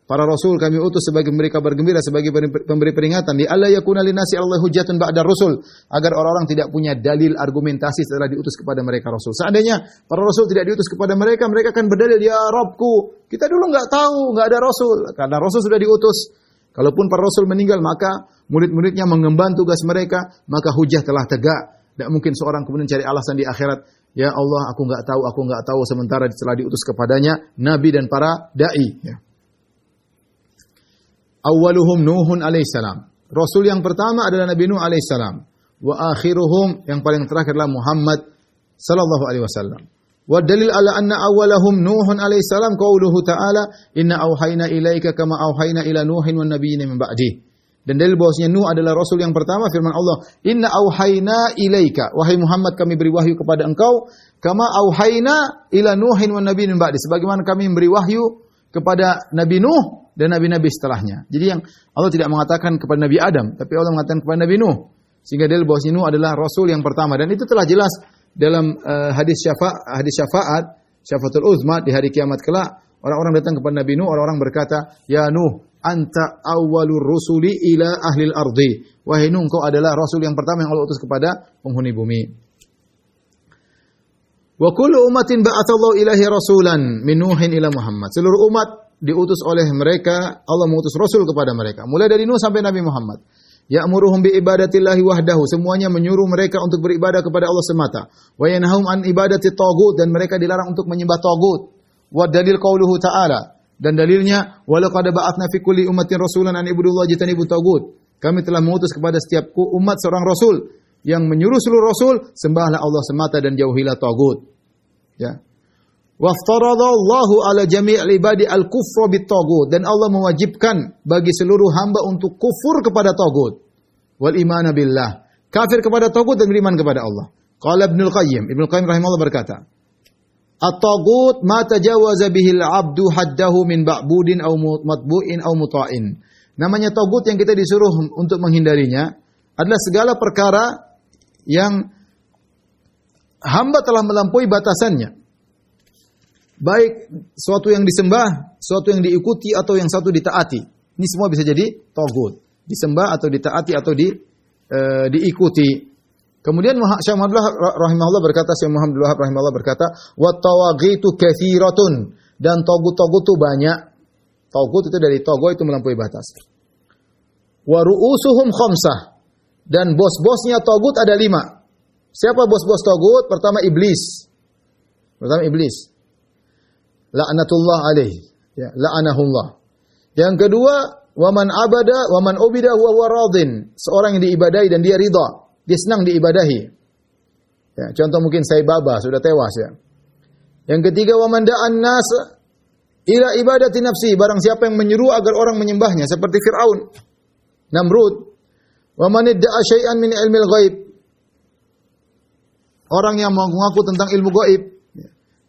S1: Para rasul kami utus sebagai pemberi kabar gembira, sebagai pemberi peringatan, li alla yakuna linnasi 'alallahi hujjatun ba'da rusul, agar orang-orang tidak punya dalil argumentasi setelah diutus kepada mereka rasul. Seandainya para rasul tidak diutus kepada mereka, mereka akan berdalil, ya Rabbku, kita dulu enggak tahu, enggak ada rasul, karena rasul sudah diutus. Kalaupun para rasul meninggal, maka murid-muridnya mengemban tugas mereka, maka hujjah telah tegak. Tidak mungkin seorang kemudian cari alasan di akhirat, ya Allah, aku enggak tahu, sementara setelah diutus kepadanya nabi dan para dai. Ya. Awwaluhum Nuhun alaihissalam. Rasul yang pertama adalah Nabi Nuh alaihissalam. Wa akhiruhum, yang paling terakhir adalah Muhammad sallallahu alaihi wasallam. Wa dalil ala anna awwalahum Nuhun alaihissalam qauluhu ta'ala, inna auhayna ilaika kama auhayna ila Nuhin wan nabiyyin min ba'di. Dan dalil bahwasanya Nuh adalah rasul yang pertama, firman Allah, inna auhayna ilaika, wahai Muhammad kami beri wahyu kepada engkau, kama auhayna ila Nuhin wan nabiyyin min ba'di, sebagaimana kami memberi wahyu kepada Nabi Nuh dan nabi-nabi setelahnya. Jadi yang Allah tidak mengatakan kepada Nabi Adam, tapi Allah mengatakan kepada Nabi Nuh. Sehingga dalil bahwa Nuh adalah rasul yang pertama, dan itu telah jelas dalam hadis syafaatul uzma di hari kiamat kelak. Orang-orang datang kepada Nabi Nuh, orang-orang berkata, "Ya Nuh, anta awwalur rusuli ila ahlil ardi." Wahai Nuh, engkau adalah rasul yang pertama yang Allah utus kepada penghuni bumi. Wa kullu ummatin ba'atsallahu ilaihi rasulan min Nuhin ila Muhammad. Seluruh umat diutus oleh mereka, Allah mengutus rasul kepada mereka. Mulai dari Nuh sampai Nabi Muhammad. Ya'muruhum bi ibadatillahi wahdahu. Semuanya menyuruh mereka untuk beribadah kepada Allah semata. Wa yanhahum an ibadati taghut, dan mereka dilarang untuk menyembah taghut. Wa dalil qauluhu ta'ala, dan dalilnya walaqad ba'atsna fi kulli ummatin rasulan an ibudullaha jitanibu taghut. Kami telah mengutus kepada setiap umat seorang rasul yang menyuruh seluruh rasul, sembahlah Allah semata dan jauhilah taghut. Ya. Waftaradallahu ala jami'il ibadi al-kufra bit-taghut, dan Allah mewajibkan bagi seluruh hamba untuk kufur kepada taghut. Wal imana billah, kafir kepada taghut dan beriman kepada Allah. Qala Ibnu Qayyim rahimahullah berkata, at-taghut ma tajawaza bihil 'abdu haddahu min ba'budin aw matbu'in aw muta'in. Namanya taghut yang kita disuruh untuk menghindarinya adalah segala perkara yang hamba telah melampaui batasannya. Baik suatu yang disembah, suatu yang diikuti, atau yang satu ditaati. Ini semua bisa jadi taghut. Disembah atau ditaati atau diikuti. Kemudian Syekh Muhammad rahimahullah berkata, wa tawaghitu katsiratun, dan taghut-taghut itu banyak. Taghut itu dari togo, itu melampaui batas. Wa ru'usuhum khamsah, dan bos-bosnya taghut ada 5. Siapa bos-bos taghut? Pertama iblis. La'natullah alaih, ya, la'anahullah. Yang kedua, waman ubida huwa radin, seorang yang diibadahi dan dia ridha, dia senang diibadahi. Ya, contoh mungkin Saibaba sudah tewas, ya. Yang ketiga, waman da'an nas ila ibadati nafsi, barang siapa yang menyeru agar orang menyembahnya, seperti Fir'aun, Namrud. Waman idda'a syai'an min ilmil ghaib, orang yang mengaku tentang ilmu gaib.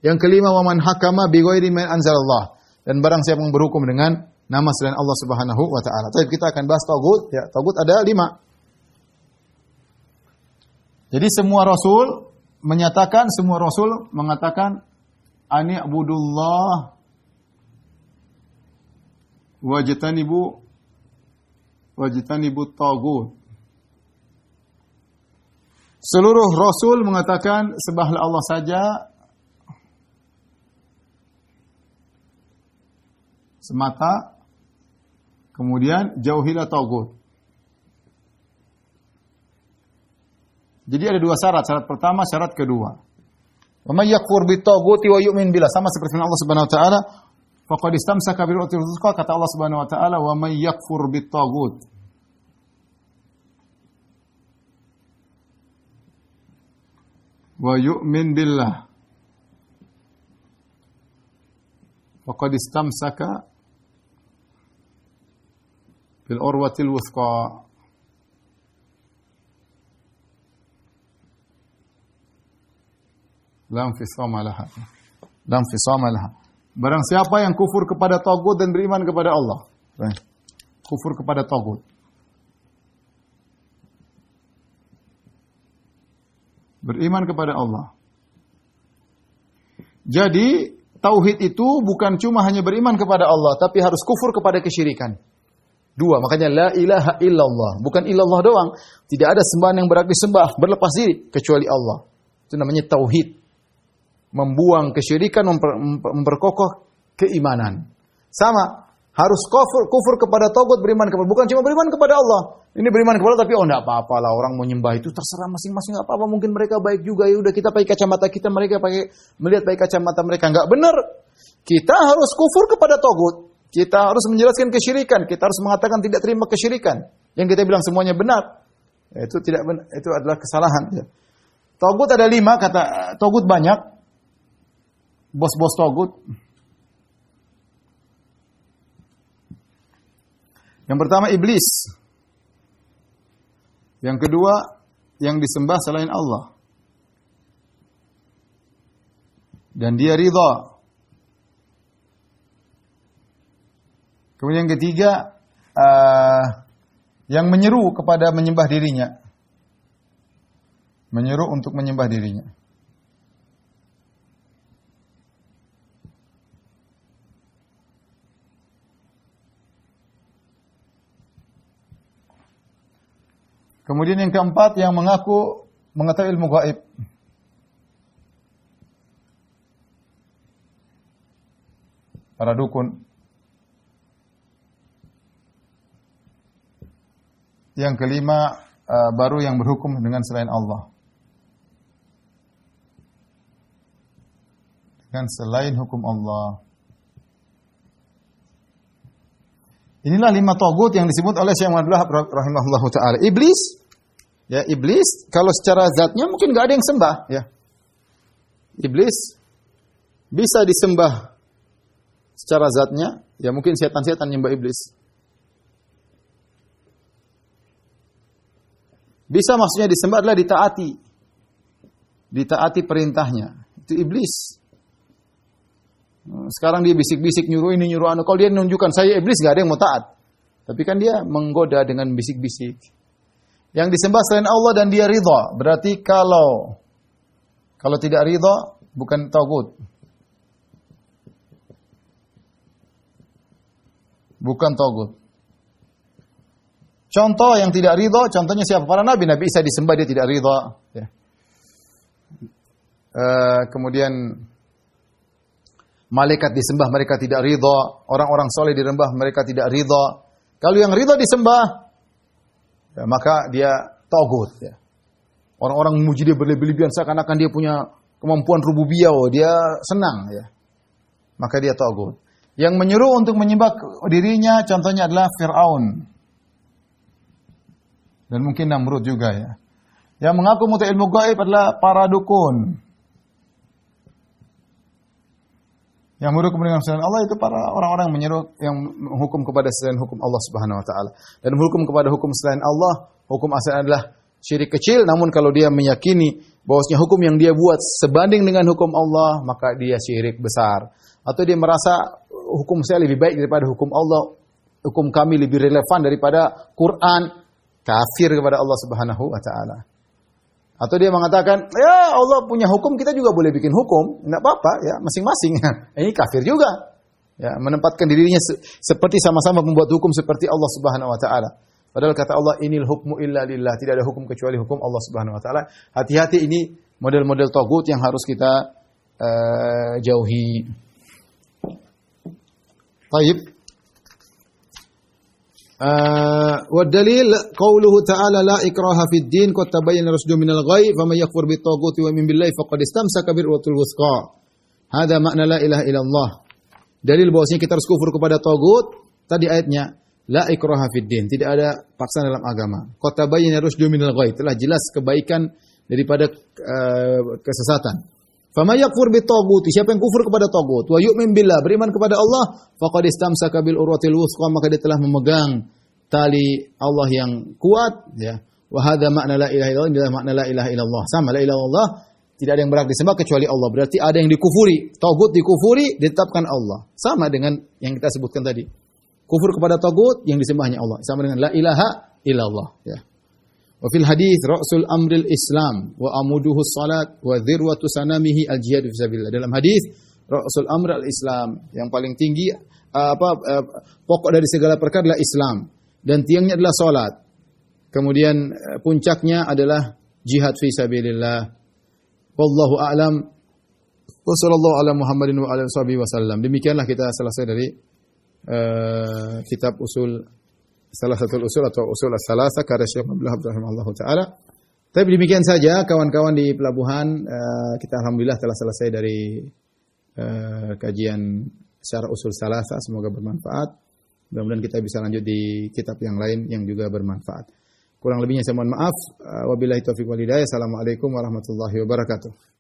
S1: Yang kelima, waman hakama bi ghairi ma anzalallah, dan barang siapa yang berhukum dengan nama selain Allah Subhanahu wa taala. Tapi kita akan bahas taghut, ya. Taghut ada 5. Jadi semua rasul mengatakan ani abudullah wajtanibu taghut. Seluruh rasul mengatakan sembahlah Allah saja semata, kemudian jauhilah taghut. Jadi ada dua syarat. Syarat pertama, syarat kedua. Wa may yakfur bit-taghuti wa yu'min billah. Sama seperti Allah Subhanahu wa taala, faqad istamsaka bil urwatil wuthqa, kata Allah Subhanahu wa taala, wa may yakfur bit-taghut. Wa yu'min billah. Faqad istamsaka bil urwatil wuthqa. La infisama laha. La infisama laha. Barang siapa yang kufur kepada tagut dan beriman kepada Allah. Kufur kepada tagut. Beriman kepada Allah. Jadi, tauhid itu bukan cuma hanya beriman kepada Allah, tapi harus kufur kepada kesyirikan. Dua, makanya la ilaha illallah. Bukan illallah doang. Tidak ada sembahan yang berhak disembah, berlepas diri, kecuali Allah. Itu namanya tauhid. Membuang kesyirikan, memperkokoh keimanan. Sama, harus kufur kepada tagut, beriman kepada, bukan cuma beriman kepada Allah. Ini beriman kepada Allah, tapi enggak apa-apa lah, orang mau nyembah itu terserah masing-masing, enggak apa-apa, mungkin mereka baik juga, ya udah kita pakai kacamata kita, mereka pakai melihat pakai kacamata mereka. Enggak benar. Kita harus kufur kepada tagut. Kita harus menjelaskan kesyirikan, kita harus mengatakan tidak terima kesyirikan. Yang kita bilang semuanya benar. Itu tidak benar, itu adalah kesalahan, ya. Tagut ada 5, kata tagut banyak. Bos-bos tagut. Yang pertama iblis. Yang kedua yang disembah selain Allah. Dan dia ridha. Kemudian yang ketiga yang menyeru kepada menyembah dirinya. Menyeru untuk menyembah dirinya. Kemudian yang keempat yang mengaku mengetahui ilmu gaib. Para dukun. Yang kelima baru yang berhukum dengan selain Allah. Dengan selain hukum Allah. Inilah 5 tagut yang disebut oleh Syekh Muhammad rahimahullahu taala. Iblis, ya iblis kalau secara zatnya mungkin enggak ada yang sembah, ya. Iblis bisa disembah secara zatnya, ya mungkin setan-setan nyembah iblis. Bisa maksudnya disembah adalah ditaati. Ditaati perintahnya. Itu iblis. Sekarang dia bisik-bisik nyuruh ini nyuruh anu. Kalau dia menunjukkan saya iblis, enggak ada yang mau taat. Tapi kan dia menggoda dengan bisik-bisik. Yang disembah selain Allah dan dia ridha. Berarti kalau tidak ridha bukan tagut. Bukan tagut. Contoh yang tidak ridha, contohnya siapa? Para nabi. Nabi Isa disembah, dia tidak ridha. Ya. Kemudian malaikat disembah, mereka tidak ridha. Orang-orang soleh disembah, mereka tidak ridha. Kalau yang ridha disembah, ya, maka dia tagut. Ya. Orang-orang memuji dia berlebih-lebihan, seakan-akan dia punya kemampuan rububiyah, dia senang. Ya. Maka dia tagut. Yang menyuruh untuk menyembah dirinya, contohnya adalah Fir'aun. Dan mungkin Namrud juga, ya. Yang mengaku mengetahui ilmu gaib adalah para dukun. Yang menyeru kepada selain Allah itu para orang-orang yang menyeru yang menghukum kepada selain hukum Allah Subhanahu wa taala. Dan menghukum kepada hukum selain Allah, hukum asal adalah syirik kecil, namun kalau dia meyakini bahwasanya hukum yang dia buat sebanding dengan hukum Allah, maka dia syirik besar. Atau dia merasa hukum saya lebih baik daripada hukum Allah, hukum kami lebih relevan daripada Quran, kafir kepada Allah Subhanahu wa taala. Atau dia mengatakan, ya Allah punya hukum, kita juga boleh bikin hukum. Enggak apa-apa, ya masing-masing. Ini kafir juga. Ya, menempatkan dirinya seperti sama-sama membuat hukum seperti Allah Subhanahu wa taala. Padahal kata Allah, inil hukmu illa lillah. Tidak ada hukum kecuali hukum Allah Subhanahu wa taala. Hati-hati, ini model-model tagut yang harus kita jauhi. Baik. Wa dalil qauluhu ta'ala la ikraha fid din qad tabayyana rusdu minal ghayy faman yakfur bit taghuti wa min billahi faqad istamsaka bil urwatil wuthqa. Hada makna la ilaha illallah. Dalil bahwasanya kita harus kufur kepada tagut. Tadi ayatnya la ikraha fid din, tidak ada paksaan dalam agama. Qad tabayyana rusdu minal ghayy, telah jelas kebaikan daripada kesesatan. Faman yakfur bit taghuti, siapa yang kufur kepada tagut, wa yu'min billah, beriman kepada Allah, faqad istamsaka bil urwatil wuthqa, maka dia telah memegang tali Allah yang kuat, ya. Wa hadza makna la ilaha illallah, inilah makna la ilaha illallah. Sama la ilaha illallah, tidak ada yang berhak disembah kecuali Allah. Berarti ada yang dikufuri, tagut dikufuri, ditetapkan Allah. Sama dengan yang kita sebutkan tadi. Kufur kepada tagut, yang disembahnya Allah. Sama dengan la ilaha illallah, ya. Wa fil hadis ra'sul amril Islam wa amuduhu salat wa dhirwatu sanamihi al jihad fi sabilillah. Dalam hadis ra'sul amr al Islam, yang paling tinggi pokok dari segala perkara adalah Islam dan tiangnya adalah salat. Kemudian puncaknya adalah jihad fi sabilillah. Wallahu a'lam. Wa sallallahu ala Muhammadin wa ala sahbihi wasallam. Demikianlah kita selesai dari kitab salah satu usul atau usul as-salasa karya Syekh Abdullah rahimahullahu taala. Tapi demikian saja kawan-kawan di pelabuhan, kita alhamdulillah telah selesai dari kajian syarah usul salasa, semoga bermanfaat. Mudah-mudahan kita bisa lanjut di kitab yang lain yang juga bermanfaat. Kurang lebihnya saya mohon maaf. Wabillahi taufiq wal hidayah. Assalamualaikum warahmatullahi wabarakatuh.